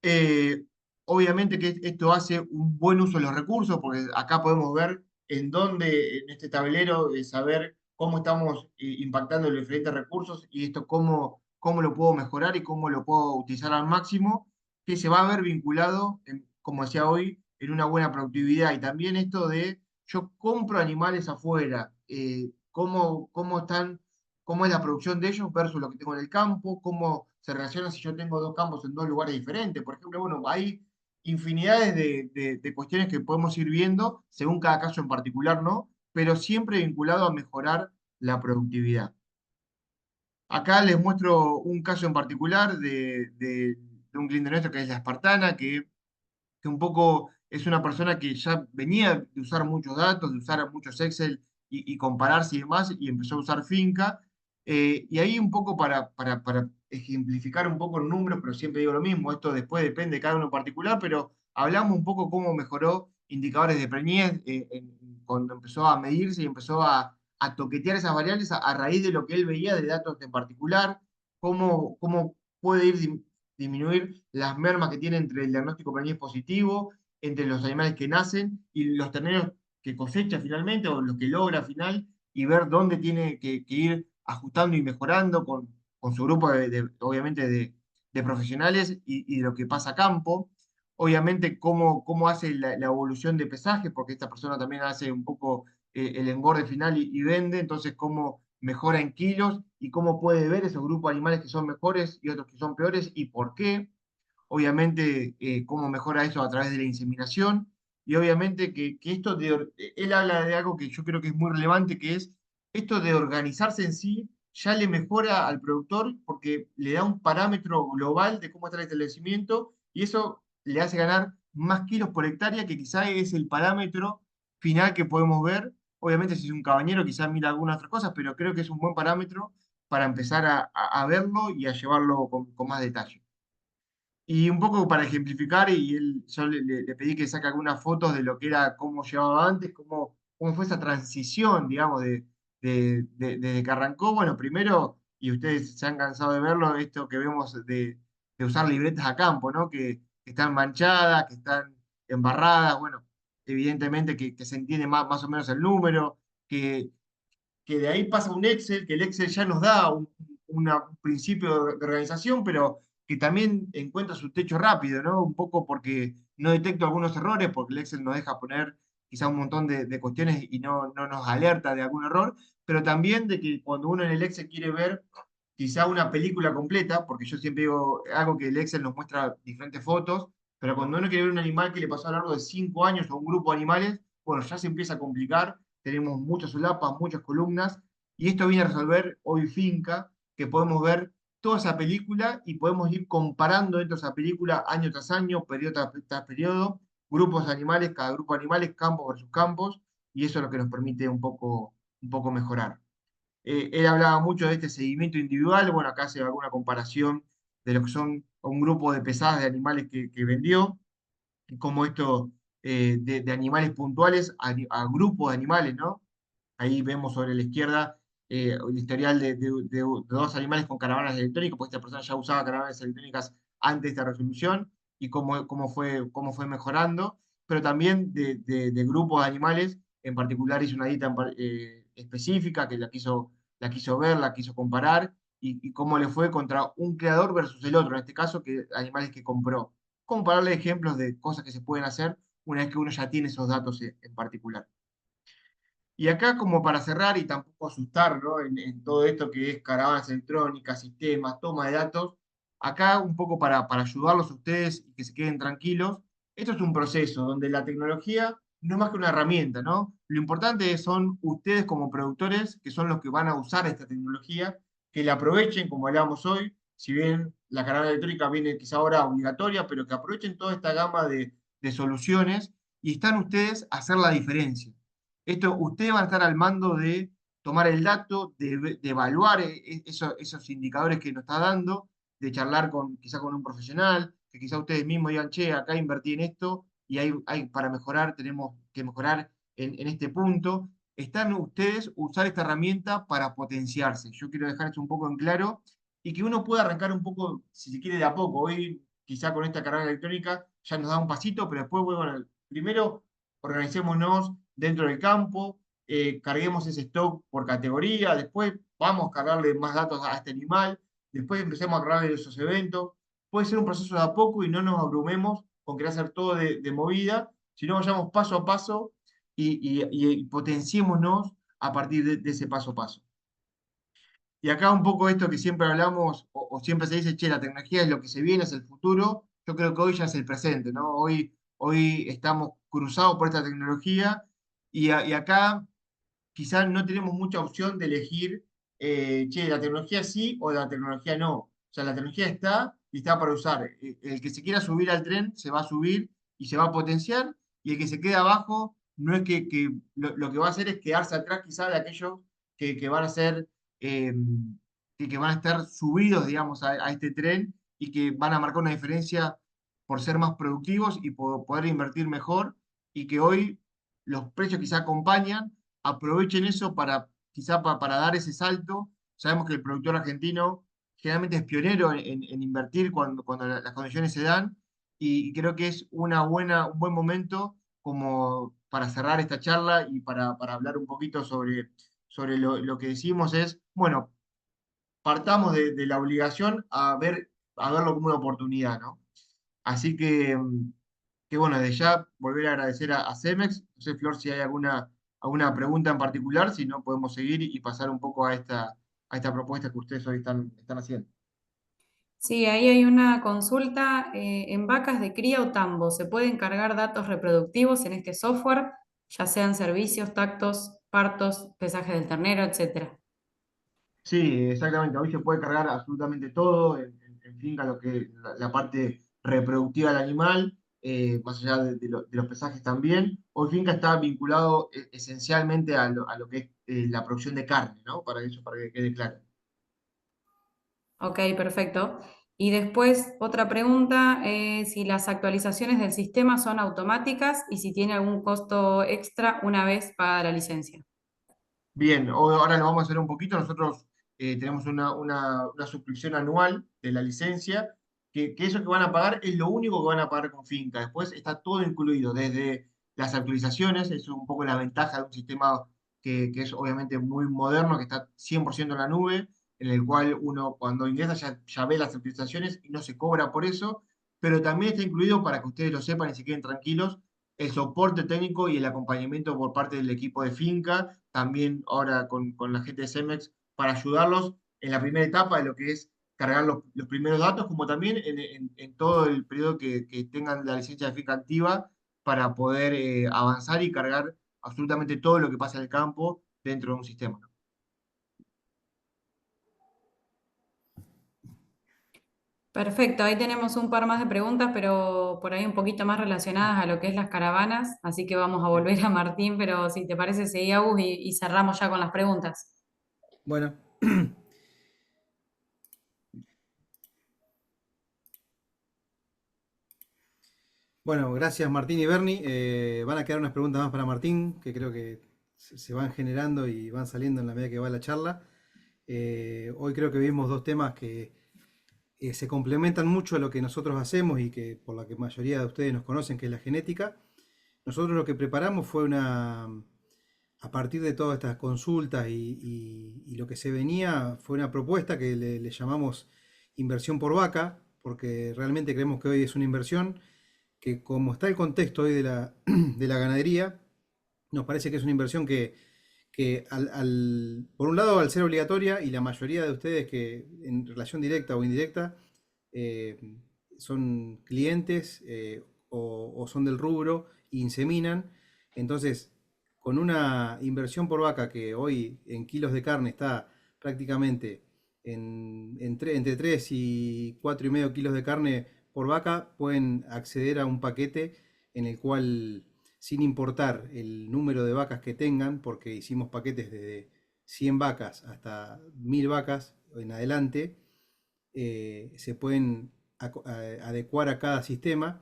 Eh, Obviamente que esto hace un buen uso de los recursos, porque acá podemos ver en dónde, en este tablero, saber cómo estamos impactando los diferentes recursos y esto cómo lo puedo mejorar y cómo lo puedo utilizar al máximo, que se va a ver vinculado, como decía hoy, en una buena productividad. Y también esto de yo compro animales afuera, cómo es la producción de ellos versus lo que tengo en el campo, cómo se relaciona si yo tengo dos campos en dos lugares diferentes. Por ejemplo, bueno, hay infinidades de cuestiones que podemos ir viendo, según cada caso en particular, ¿no? Pero siempre vinculado a mejorar la productividad. Acá les muestro un caso en particular de un cliente nuestro que es la Espartana, que un poco es una persona que ya venía de usar muchos datos, de usar muchos Excel y compararse y demás, y empezó a usar Finca. Y ahí un poco para ejemplificar un poco en números, pero siempre digo lo mismo, esto después depende de cada uno en particular, pero hablamos un poco cómo mejoró indicadores de preñez cuando empezó a medirse y empezó a toquetear esas variables a raíz de lo que él veía de datos en particular, cómo puede ir disminuir las mermas que tiene entre el diagnóstico prevenible positivo, entre los animales que nacen y los terneros que cosecha finalmente o los que logra al final, y ver dónde tiene que ir ajustando y mejorando con su grupo obviamente de profesionales y de lo que pasa a campo. Obviamente cómo hace la evolución de pesaje, porque esta persona también hace un poco el engorde final y vende, entonces cómo mejora en kilos y cómo puede ver esos grupos de animales que son mejores y otros que son peores y por qué. Obviamente, cómo mejora eso a través de la inseminación. Y obviamente que esto él habla de algo que yo creo que es muy relevante, que es esto de organizarse en sí, ya le mejora al productor porque le da un parámetro global de cómo está el establecimiento y eso le hace ganar más kilos por hectárea, que quizá es el parámetro final que podemos ver. Obviamente, si es un cabañero, quizás mira algunas otras cosas, pero creo que es un buen parámetro para empezar a verlo y a llevarlo con más detalle. Y un poco para ejemplificar, yo le pedí que saque algunas fotos de lo que era, cómo llevaba antes, cómo fue esa transición, digamos, desde que arrancó. Bueno, primero, y ustedes se han cansado de verlo, esto que vemos de usar libretas a campo, ¿no? Que están manchadas, que están embarradas, bueno, evidentemente que se entiende más o menos el número, que, que de ahí pasa un Excel, que el Excel ya nos da un principio de organización, pero que también encuentra su techo rápido, ¿no? Un poco porque no detecto algunos errores, porque el Excel nos deja poner quizá un montón de cuestiones y no nos alerta de algún error, pero también de que cuando uno en el Excel quiere ver quizá una película completa, porque yo siempre digo algo que el Excel nos muestra diferentes fotos, pero cuando uno quiere ver un animal que le pasó a lo largo de 5 años o un grupo de animales, bueno, ya se empieza a complicar, tenemos muchas solapas, muchas columnas, y esto viene a resolver hoy Finca, que podemos ver toda esa película y podemos ir comparando dentro de esa película año tras año, periodo tras periodo, grupos de animales, cada grupo de animales, campos versus campos, y eso es lo que nos permite un poco mejorar. Él hablaba mucho de este seguimiento individual, bueno, acá hace alguna comparación de lo que son un grupo de pesadas de animales que vendió, y cómo esto de animales puntuales a grupos de animales, ¿no? Ahí vemos sobre la izquierda el historial de dos animales con caravanas electrónicas, porque esta persona ya usaba caravanas electrónicas antes de esta resolución, y cómo fue mejorando, pero también de grupos de animales, en particular hizo una dieta específica que la quiso ver, la quiso comparar, y cómo le fue contra un creador versus el otro, en este caso, que animales que compró. Como para darle ejemplos de cosas que se pueden hacer una vez que uno ya tiene esos datos en particular. Y acá, como para cerrar y tampoco asustar, ¿no? En todo esto que es caravanas electrónicas, sistemas, toma de datos, acá un poco para ayudarlos a ustedes y que se queden tranquilos, esto es un proceso donde la tecnología no es más que una herramienta, ¿no? Lo importante son ustedes como productores, que son los que van a usar esta tecnología, que la aprovechen, como hablábamos hoy, si bien la caravana electrónica viene quizá ahora obligatoria, pero que aprovechen toda esta gama de soluciones y están ustedes a hacer la diferencia. Esto, ustedes van a estar al mando de tomar el dato, de evaluar esos indicadores que nos está dando, de charlar quizá con un profesional, que quizá ustedes mismos digan, che, acá invertí en esto y hay para mejorar, tenemos que mejorar en este punto. Están ustedes usar esta herramienta para potenciarse. Yo quiero dejar esto un poco en claro y que uno pueda arrancar un poco, si se quiere, de a poco. Hoy, quizá con esta carrera electrónica, ya nos da un pasito, pero después, bueno, primero organicémonos dentro del campo, carguemos ese stock por categoría, después vamos a cargarle más datos a este animal, después empecemos a cargarle esos eventos. Puede ser un proceso de a poco y no nos abrumemos con querer hacer todo de movida, sino vayamos paso a paso y potenciémonos a partir de ese paso a paso. Y acá un poco esto que siempre hablamos, o siempre se dice, che, la tecnología es lo que se viene, es el futuro. Yo creo que hoy ya es el presente, ¿no? Hoy estamos cruzados por esta tecnología y acá quizás no tenemos mucha opción de elegir, che, la tecnología sí o la tecnología no. O sea, la tecnología está y está para usar. El que se quiera subir al tren se va a subir y se va a potenciar, y el que se quede abajo no es que lo que va a hacer es quedarse atrás quizás de aquellos que van a ser, eh, que van a estar subidos, digamos, a este tren y que van a marcar una diferencia por ser más productivos y por poder invertir mejor, y que hoy los precios quizá acompañan, aprovechen eso para quizá para dar ese salto. Sabemos que el productor argentino generalmente es pionero en invertir cuando las condiciones se dan, y creo que es un buen momento como para cerrar esta charla y para hablar un poquito sobre lo que decimos es, bueno, partamos de la obligación a verlo como una oportunidad, ¿no? Así que bueno, de ya volver a agradecer a Cemex. No sé, Flor, si hay alguna pregunta en particular, si no podemos seguir y pasar un poco a esta propuesta que ustedes hoy están haciendo.
Sí, ahí hay una consulta. En vacas de cría o tambo, ¿se pueden cargar datos reproductivos en este software, ya sean servicios, tactos, partos, pesaje del ternero, etcétera?
Sí, exactamente. Hoy se puede cargar absolutamente todo en finca, lo que la parte reproductiva del animal, más allá de los pesajes también. Hoy finca está vinculado esencialmente a lo que es la producción de carne, ¿no? Para que quede claro.
Ok, perfecto. Y después otra pregunta, si las actualizaciones del sistema son automáticas y si tiene algún costo extra una vez pagada la licencia.
Bien, ahora lo vamos a hacer un poquito. Nosotros tenemos una suscripción anual de la licencia, que eso que van a pagar es lo único que van a pagar con finca. Después está todo incluido, desde las actualizaciones, eso es un poco la ventaja de un sistema que es obviamente muy moderno, que está 100% en la nube, en el cual uno cuando ingresa ya ve las actualizaciones y no se cobra por eso, pero también está incluido, para que ustedes lo sepan y se queden tranquilos, el soporte técnico y el acompañamiento por parte del equipo de finca, también ahora con la gente de Cemex, para ayudarlos en la primera etapa de lo que es cargar los primeros datos, como también en todo el periodo que tengan la licencia de finca activa, para poder avanzar y cargar absolutamente todo lo que pasa en el campo dentro de un sistema.
Perfecto, ahí tenemos un par más de preguntas, pero por ahí un poquito más relacionadas a lo que es las caravanas, así que vamos a
Bien.
volver a Martín, pero si te parece, seguí Agus y cerramos ya con las preguntas.
Bueno, bueno, gracias Martín y Bernie. Van a quedar unas preguntas más para Martín, que creo que se van generando y van saliendo en la medida que va la charla. Hoy creo que vimos dos temas que se complementan mucho a lo que nosotros hacemos y que por la que mayoría de ustedes nos conocen, que es la genética. Nosotros lo que preparamos fue a partir de todas estas consultas y lo que se venía, fue una propuesta que le llamamos inversión por vaca, porque realmente creemos que hoy es una inversión que, como está el contexto hoy de de la ganadería, nos parece que es una inversión que por un lado, al ser obligatoria, y la mayoría de ustedes que en relación directa o indirecta eh, son clientes o son del rubro e inseminan, entonces con una inversión por vaca que hoy en kilos de carne está prácticamente entre 3 y 4,5 kilos de carne por vaca, pueden acceder a un paquete en el cual, sin importar el número de vacas que tengan, porque hicimos paquetes desde 100 vacas hasta 1000 vacas en adelante, se pueden adecuar a cada sistema,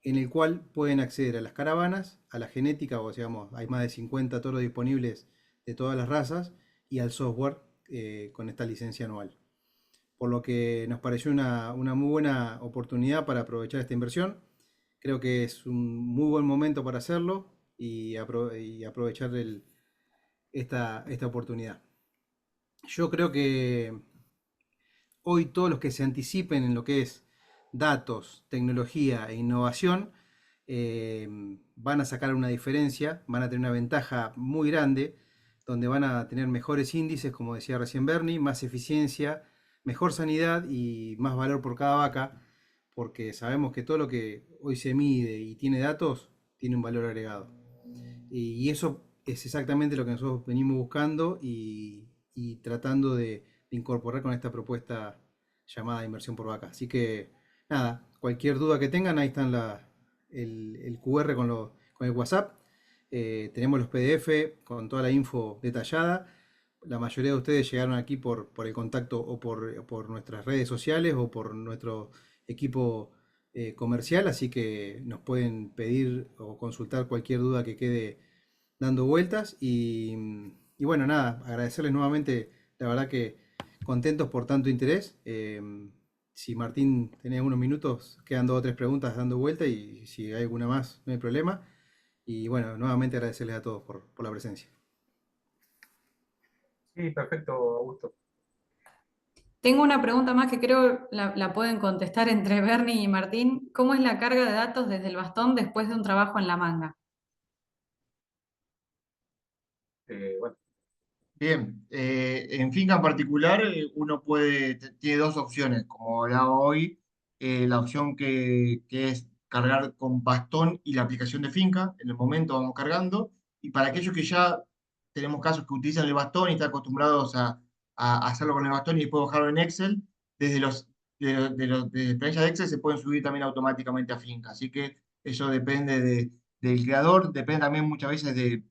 en el cual pueden acceder a las caravanas, a la genética, o digamos, hay más de 50 toros disponibles de todas las razas, y al software con esta licencia anual. Por lo que nos pareció una muy buena oportunidad para aprovechar esta inversión. Creo que es un muy buen momento para hacerlo y aprovechar esta oportunidad. Yo creo que hoy todos los que se anticipen en lo que es datos, tecnología e innovación eh, van a sacar una diferencia, van a tener una ventaja muy grande, donde van a tener mejores índices, como decía recién Bernie, más eficiencia, mejor sanidad y más valor por cada vaca, porque sabemos que todo lo que hoy se mide y tiene datos tiene un valor agregado. Y eso es exactamente lo que nosotros venimos buscando y tratando de incorporar con esta propuesta llamada inversión por vaca. Así que nada, cualquier duda que tengan, ahí están el QR con el WhatsApp. Tenemos los PDF con toda la info detallada. La mayoría de ustedes llegaron aquí por el contacto o por nuestras redes sociales o por nuestro equipo comercial, así que nos pueden pedir o consultar cualquier duda que quede dando vueltas. Y bueno, nada, agradecerles nuevamente, la verdad que contentos por tanto interés. Si Martín tenés unos minutos, quedan 2 o 3 preguntas dando vuelta y si hay alguna más, no hay problema. Y bueno, nuevamente agradecerles a todos por la presencia.
Sí, perfecto, Augusto.
Tengo una pregunta más que creo la pueden contestar entre Bernie y Martín. ¿Cómo es la carga de datos desde el bastón después de un trabajo en la manga?
Bueno,
Bien, en finca en particular uno tiene dos opciones, como hablaba hoy, la opción que es cargar con bastón y la aplicación de finca, en el momento vamos cargando, y para aquellos que ya tenemos casos que utilizan el bastón y están acostumbrados a hacerlo con el bastón y después bajarlo en Excel, desde de experiencia de Excel se pueden subir también automáticamente a finca, así que eso depende del creador, depende también muchas veces de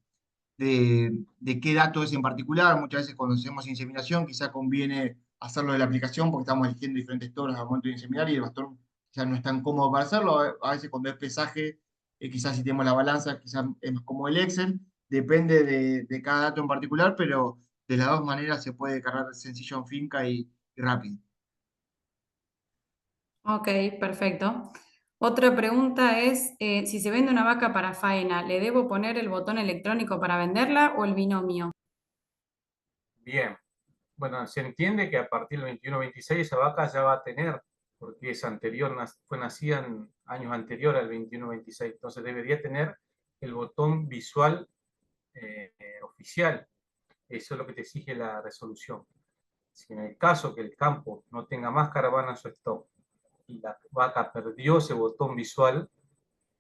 qué dato es en particular. Muchas veces cuando hacemos inseminación quizá conviene hacerlo de la aplicación porque estamos eligiendo diferentes tonos al momento de inseminar y el bastón quizás no es tan cómodo para hacerlo. A veces cuando es pesaje, quizás si tenemos la balanza, quizás es más como el Excel. Depende de cada dato en particular, pero de las dos maneras se puede cargar sencillo en finca y rápido.
Ok, perfecto. Otra pregunta es, si se vende una vaca para faena, ¿le debo poner el botón electrónico para venderla o el binomio?
bien. Bueno, se entiende que a partir del 21-26 esa vaca ya va a tener, porque es anterior, fue nacida en años anteriores al 21-26, entonces debería tener el botón visual oficial. Eso es lo que te exige la resolución. Si en el caso que el campo no tenga más caravana en su stock y la vaca perdió ese botón visual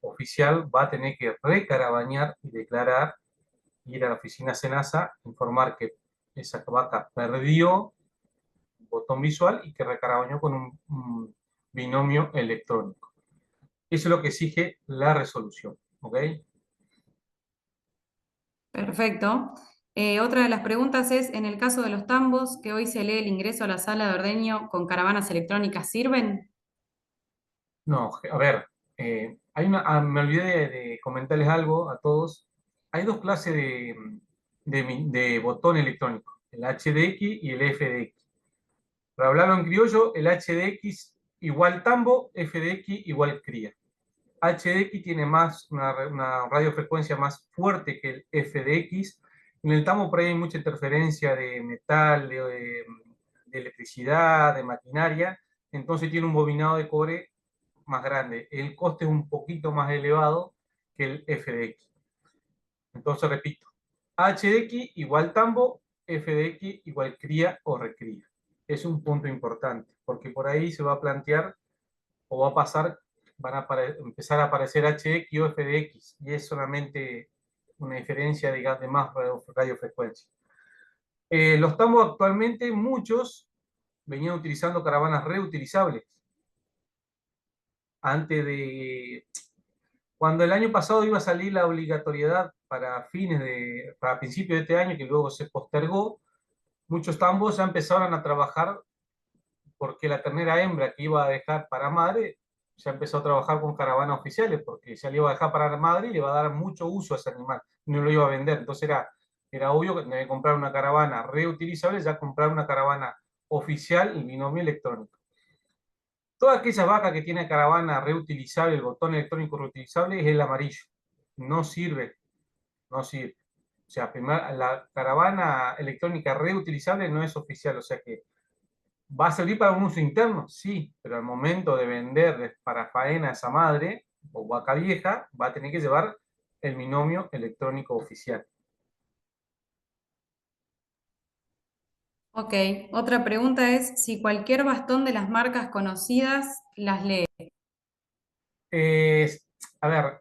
oficial, va a tener que recaravañar y declarar, ir a la oficina Senasa, informar que esa vaca perdió botón visual y que recarabañó con un binomio electrónico. Eso es lo que exige la resolución. ¿Ok?
Perfecto. Otra de las preguntas es, en el caso de los tambos, que hoy se lee el ingreso a la sala de ordeño con caravanas electrónicas, ¿sirven?
No, a ver, me olvidé de comentarles algo a todos. Hay dos clases de botón electrónico, el HDX y el FDX. Para hablarlo en criollo, el HDX igual tambo, FDX igual cría. HDX tiene una radiofrecuencia más fuerte que el FDX. En el tambo por ahí hay mucha interferencia de metal, de electricidad, de maquinaria, entonces tiene un bobinado de cobre más grande. El coste es un poquito más elevado que el FDX. Entonces repito, HDX igual tambo, FDX igual cría o recría. Es un punto importante, porque por ahí se va a plantear o va a pasar, empezar a aparecer HX o FDX, y es solamente una diferencia de más radiofrecuencia. Los tambos actualmente, muchos venían utilizando caravanas reutilizables. Antes de, cuando el año pasado iba a salir la obligatoriedad para principios de este año, que luego se postergó, muchos tambos ya empezaron a trabajar porque la ternera hembra que iba a dejar para madre ya empezó a trabajar con caravanas oficiales, porque ya le iba a dejar para la madre y le va a dar mucho uso a ese animal, no lo iba a vender. Entonces era obvio que tenía que comprar una caravana reutilizable, ya comprar una caravana oficial y binomio electrónico. Toda aquella vaca que tiene caravana reutilizable, el botón electrónico reutilizable, es el amarillo. No sirve, no sirve. O sea, la caravana electrónica reutilizable no es oficial, o sea que ¿va a servir para un uso interno? Sí, pero al momento de vender para faena a esa madre o vaca vieja, va a tener que llevar el binomio electrónico oficial.
Ok, otra pregunta es si cualquier bastón de las marcas conocidas las lee.
A ver,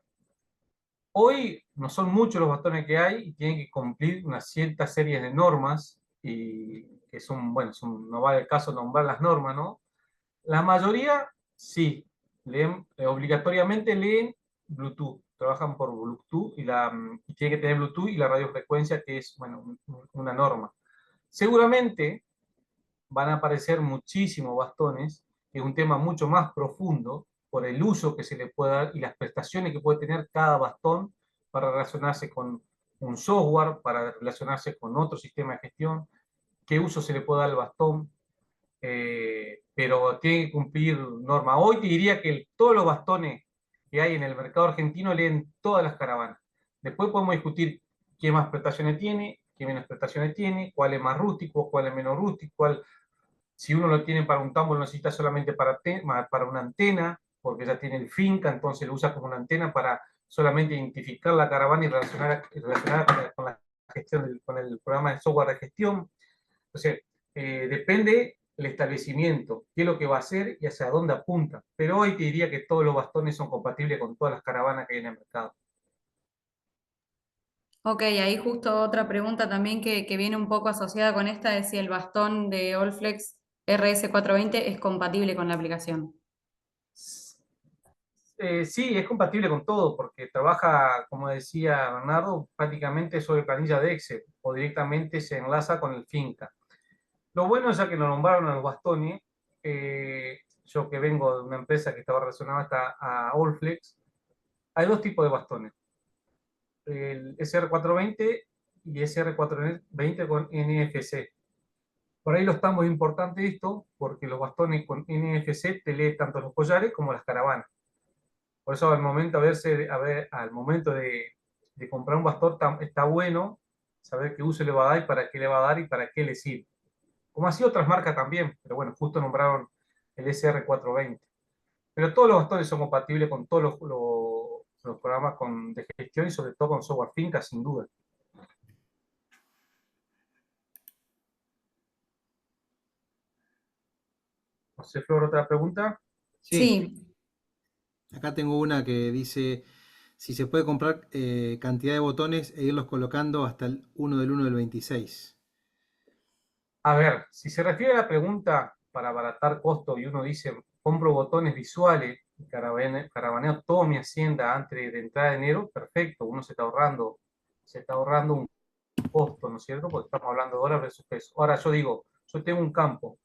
hoy no son muchos los bastones que hay y tienen que cumplir una cierta serie de normas y que son, bueno, no vale el caso nombrar las normas, ¿no? La mayoría, sí, obligatoriamente leen Bluetooth, trabajan por Bluetooth y tiene que tener Bluetooth y la radiofrecuencia, que es, bueno, una norma. Seguramente van a aparecer muchísimos bastones, que es un tema mucho más profundo por el uso que se le puede dar y las prestaciones que puede tener cada bastón para relacionarse con un software, para relacionarse con otro sistema de gestión, qué uso se le puede dar al bastón. pero tiene que cumplir normas. Hoy te diría que todos los bastones que hay en el mercado argentino leen todas las caravanas. Después podemos discutir qué más prestaciones tiene, qué menos prestaciones tiene, cuál es más rústico, cuál es menos rústico, si uno lo tiene para un tambo lo necesita solamente para una antena, porque ya tiene el finca, entonces lo usa como una antena para solamente identificar la caravana y relacionar con la gestión, con el programa de software de gestión. Entonces, depende el establecimiento, qué es lo que va a hacer y hacia dónde apunta. Pero hoy te diría que todos los bastones son compatibles con todas las caravanas que hay en el mercado.
Ok, ahí justo otra pregunta también que viene un poco asociada con esta es si el bastón de Allflex RS420 es compatible con la aplicación.
Sí, es compatible con todo, porque trabaja, como decía Bernardo, prácticamente sobre planilla de Excel, o directamente se enlaza con el Finca. Lo bueno, ya que nos nombraron a los bastones, yo que vengo de una empresa que estaba relacionada hasta a Allflex, hay dos tipos de bastones, el SR420 y SR420 con NFC. Por ahí lo estamos importante esto, porque los bastones con NFC te lee tanto los collares como las caravanas. Por eso al momento, al momento de comprar un bastón está bueno saber qué uso le va a dar y para qué le va a dar y para qué le sirve. Como así otras marcas también, pero bueno, justo nombraron el SR420. Pero todos los bastones son compatibles con todos los programas de gestión y sobre todo con software Finca, sin duda. No sé, Flor, otra pregunta.
Sí,
Sí,
acá tengo una que dice si se puede comprar cantidad de botones e irlos colocando hasta el 1 del 1 del 26.
A ver, si se refiere a la pregunta para abaratar costo y uno dice, compro botones visuales y caravaneo toda mi hacienda antes de entrada de enero, perfecto, uno se está ahorrando un costo, ¿no es cierto? Porque estamos hablando de dólares versus pesos. Ahora yo digo, yo tengo un campo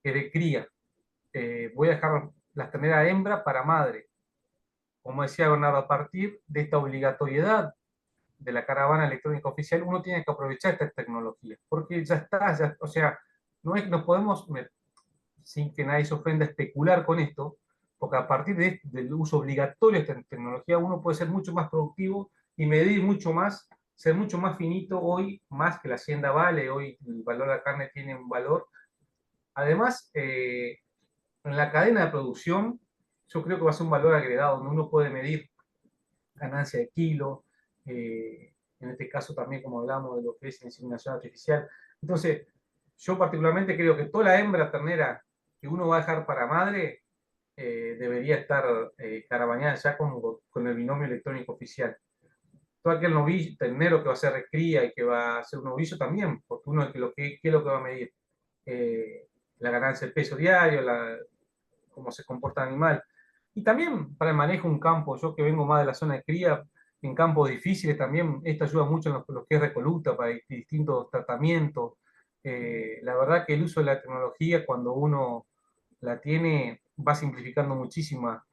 que de cría, voy a dejar las terneras hembra para madre. Como decía Bernardo, a partir de esta obligatoriedad de la caravana electrónica oficial, uno tiene que aprovechar esta tecnología, porque ya está, o sea, no podemos, sin que nadie se ofenda, especular con esto, porque a partir del uso obligatorio de esta tecnología, uno puede ser mucho más productivo y medir mucho más, ser mucho más finito hoy, más que la hacienda vale, hoy el valor de la carne tiene un valor. Además, en la cadena de producción, yo creo que va a ser un valor agregado, donde uno puede medir ganancia de kilo, en este caso también como hablamos de lo que es inseminación artificial. Entonces, yo particularmente creo que toda la hembra ternera que uno va a dejar para madre debería estar carabañada ya con el binomio electrónico oficial. Todo aquel novillo, ternero que va a ser recría y que va a ser un novillo también, porque uno es ¿qué es lo que va a medir? La ganancia del peso diario, cómo se comporta el animal. Y también para el manejo de un campo, yo que vengo más de la zona de cría, en campos difíciles también, esto ayuda mucho en lo que es recoluta, para distintos tratamientos. La verdad que el uso de la tecnología, cuando uno la tiene, va simplificando muchísimas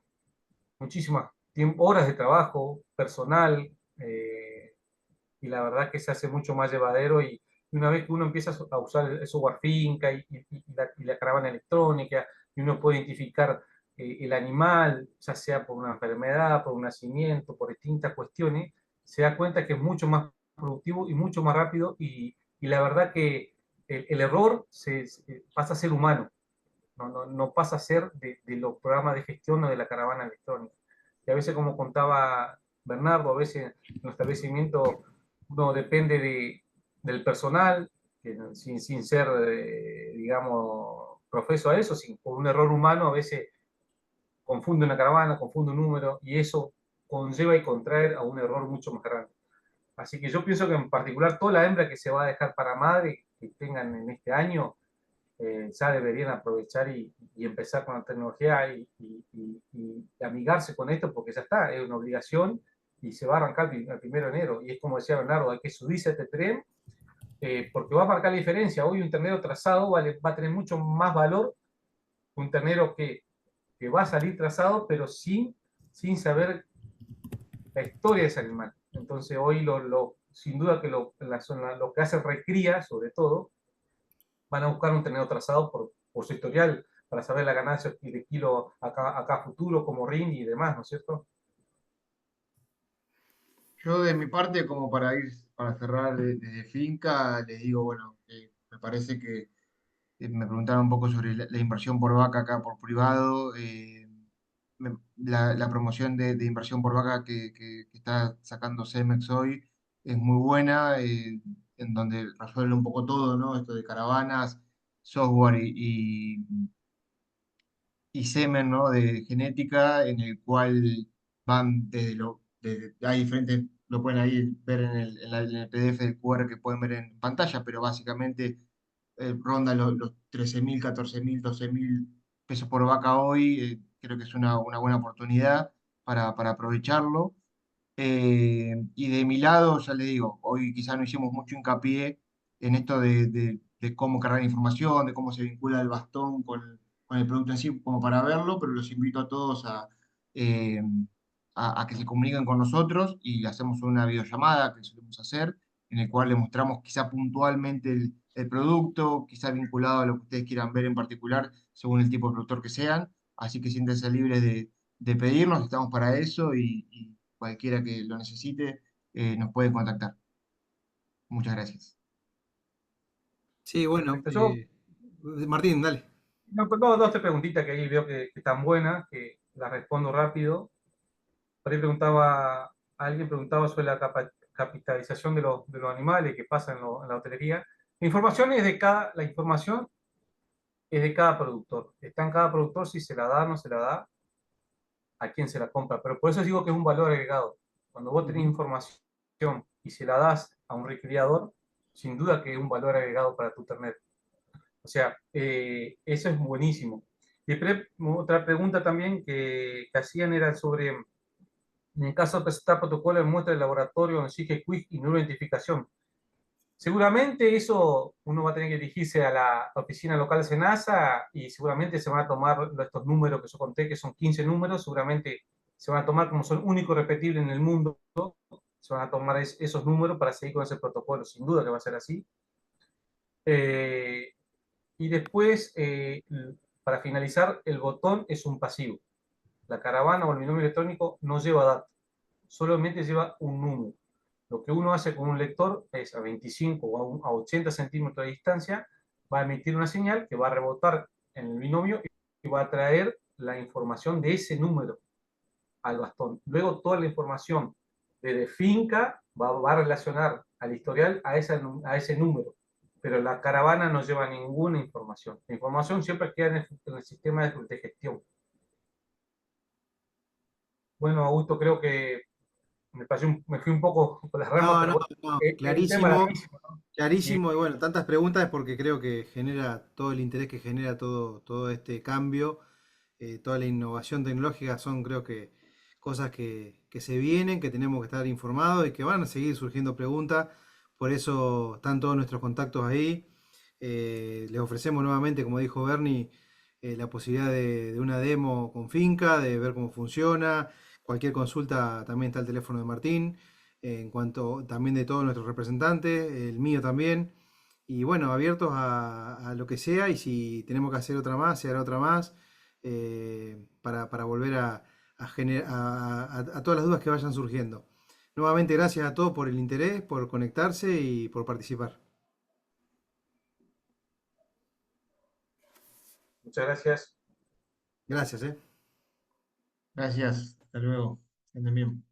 horas de trabajo personal, y la verdad que se hace mucho más llevadero y una vez que uno empieza a usar el software Finca y la caravana electrónica, y uno puede identificar el animal, ya sea por una enfermedad, por un nacimiento, por distintas cuestiones, se da cuenta que es mucho más productivo y mucho más rápido y la verdad que el error pasa a ser humano, no pasa a ser de los programas de gestión o de la caravana electrónica. Y a veces, como contaba Bernardo, a veces en los establecimientos uno depende del personal, sin ser, digamos, profeso a eso, por un error humano a veces confunde una caravana, confunde un número, y eso conlleva y contraer a un error mucho más grande. Así que yo pienso que en particular toda la hembra que se va a dejar para madre, que tengan en este año, ya deberían aprovechar y empezar con la tecnología y amigarse con esto, porque ya está, es una obligación y se va a arrancar el 1 de enero. Y es como decía Bernardo, hay que subirse a este tren, porque va a marcar la diferencia. Hoy un ternero trazado va a tener mucho más valor que un ternero que va a salir trazado, pero sin saber la historia de ese animal. Entonces hoy sin duda que lo que hace recría, sobre todo, van a buscar un ternero trazado por su historial, para saber la ganancia de kilo acá a futuro, como rinde y demás, ¿no es cierto?
Yo de mi parte, como para para cerrar desde finca, les digo, bueno, me parece que me preguntaron un poco sobre la inversión por vaca acá por privado. La promoción de inversión por vaca que está sacando Cemex hoy es muy buena, en donde resuelve un poco todo, ¿no? Esto de caravanas, software y semen, ¿no? De genética, en el cual van hay diferentes, lo pueden ahí ver en el PDF del QR que pueden ver en pantalla, pero básicamente ronda los 13.000, 14.000, 12.000 pesos por vaca hoy. Creo que es una buena oportunidad para aprovecharlo. Y de mi lado, ya le digo, hoy quizás no hicimos mucho hincapié en esto de cómo cargar información, de cómo se vincula el bastón con el producto en sí, como para verlo, pero los invito a todos eh, a que se comuniquen con nosotros y hacemos una videollamada que solemos hacer, en el cual le mostramos quizá puntualmente el producto, quizá vinculado a lo que ustedes quieran ver en particular, según el tipo de productor que sean. Así que siéntense libres de pedirnos, estamos para eso y cualquiera que lo necesite nos puede contactar. Muchas gracias.
Sí, bueno,
Perfecto. Yo,
Martín, dale.
no, pues, dos, tres preguntitas que ahí veo que están buenas, que las respondo rápido. Por ahí alguien preguntaba sobre la capitalización de los animales que pasa en la hotelería. La información es de cada productor. Está en cada productor si se la da o no se la da, a quién se la compra. Pero por eso digo que es un valor agregado. Cuando vos tenés información y se la das a un recriador, sin duda que es un valor agregado para tu ternero. O sea, eso es buenísimo. Y otra pregunta también que hacían era sobre, en el caso de presentar protocolo de muestra de laboratorio en SIGE Quick y neuroidentificación. Seguramente eso uno va a tener que dirigirse a la oficina local de SENASA y seguramente se van a tomar estos números que yo conté, que son 15 números, seguramente se van a tomar como son únicos repetibles en el mundo, se van a tomar esos números para seguir con ese protocolo, sin duda que va a ser así. Y después, para finalizar, el botón es un pasivo. La caravana o el binomio electrónico no lleva datos, solamente lleva un número. Lo que uno hace con un lector es a 25 o a 80 centímetros de distancia, va a emitir una señal que va a rebotar en el binomio y va a traer la información de ese número al bastón. Luego toda la información desde finca va a relacionar al historial a ese número, pero la caravana no lleva ninguna información. La información siempre queda en el sistema de gestión. Bueno, Augusto, creo que me fui un poco por las ramas,
No,
pero
no,
bueno,
no,
es un tema
clarísimo,
larguísimo, ¿no? Y
clarísimo, y bueno, tantas preguntas es porque creo que genera todo el interés que genera todo este cambio, toda la innovación tecnológica son creo que cosas que se vienen, que tenemos que estar informados y que van a seguir surgiendo preguntas, por eso están todos nuestros contactos ahí. Les ofrecemos nuevamente, como dijo Bernie, la posibilidad de una demo con Finca, de ver cómo funciona. Cualquier consulta también está el teléfono de Martín, en cuanto también de todos nuestros representantes, el mío también. Y bueno, abiertos a lo que sea y si tenemos que hacer otra más, se hará otra más, para volver a todas las dudas que vayan surgiendo. Nuevamente, gracias a todos por el interés, por conectarse y por participar.
muchas gracias.
Gracias,
Gracias. Hasta luego. Que anden bien.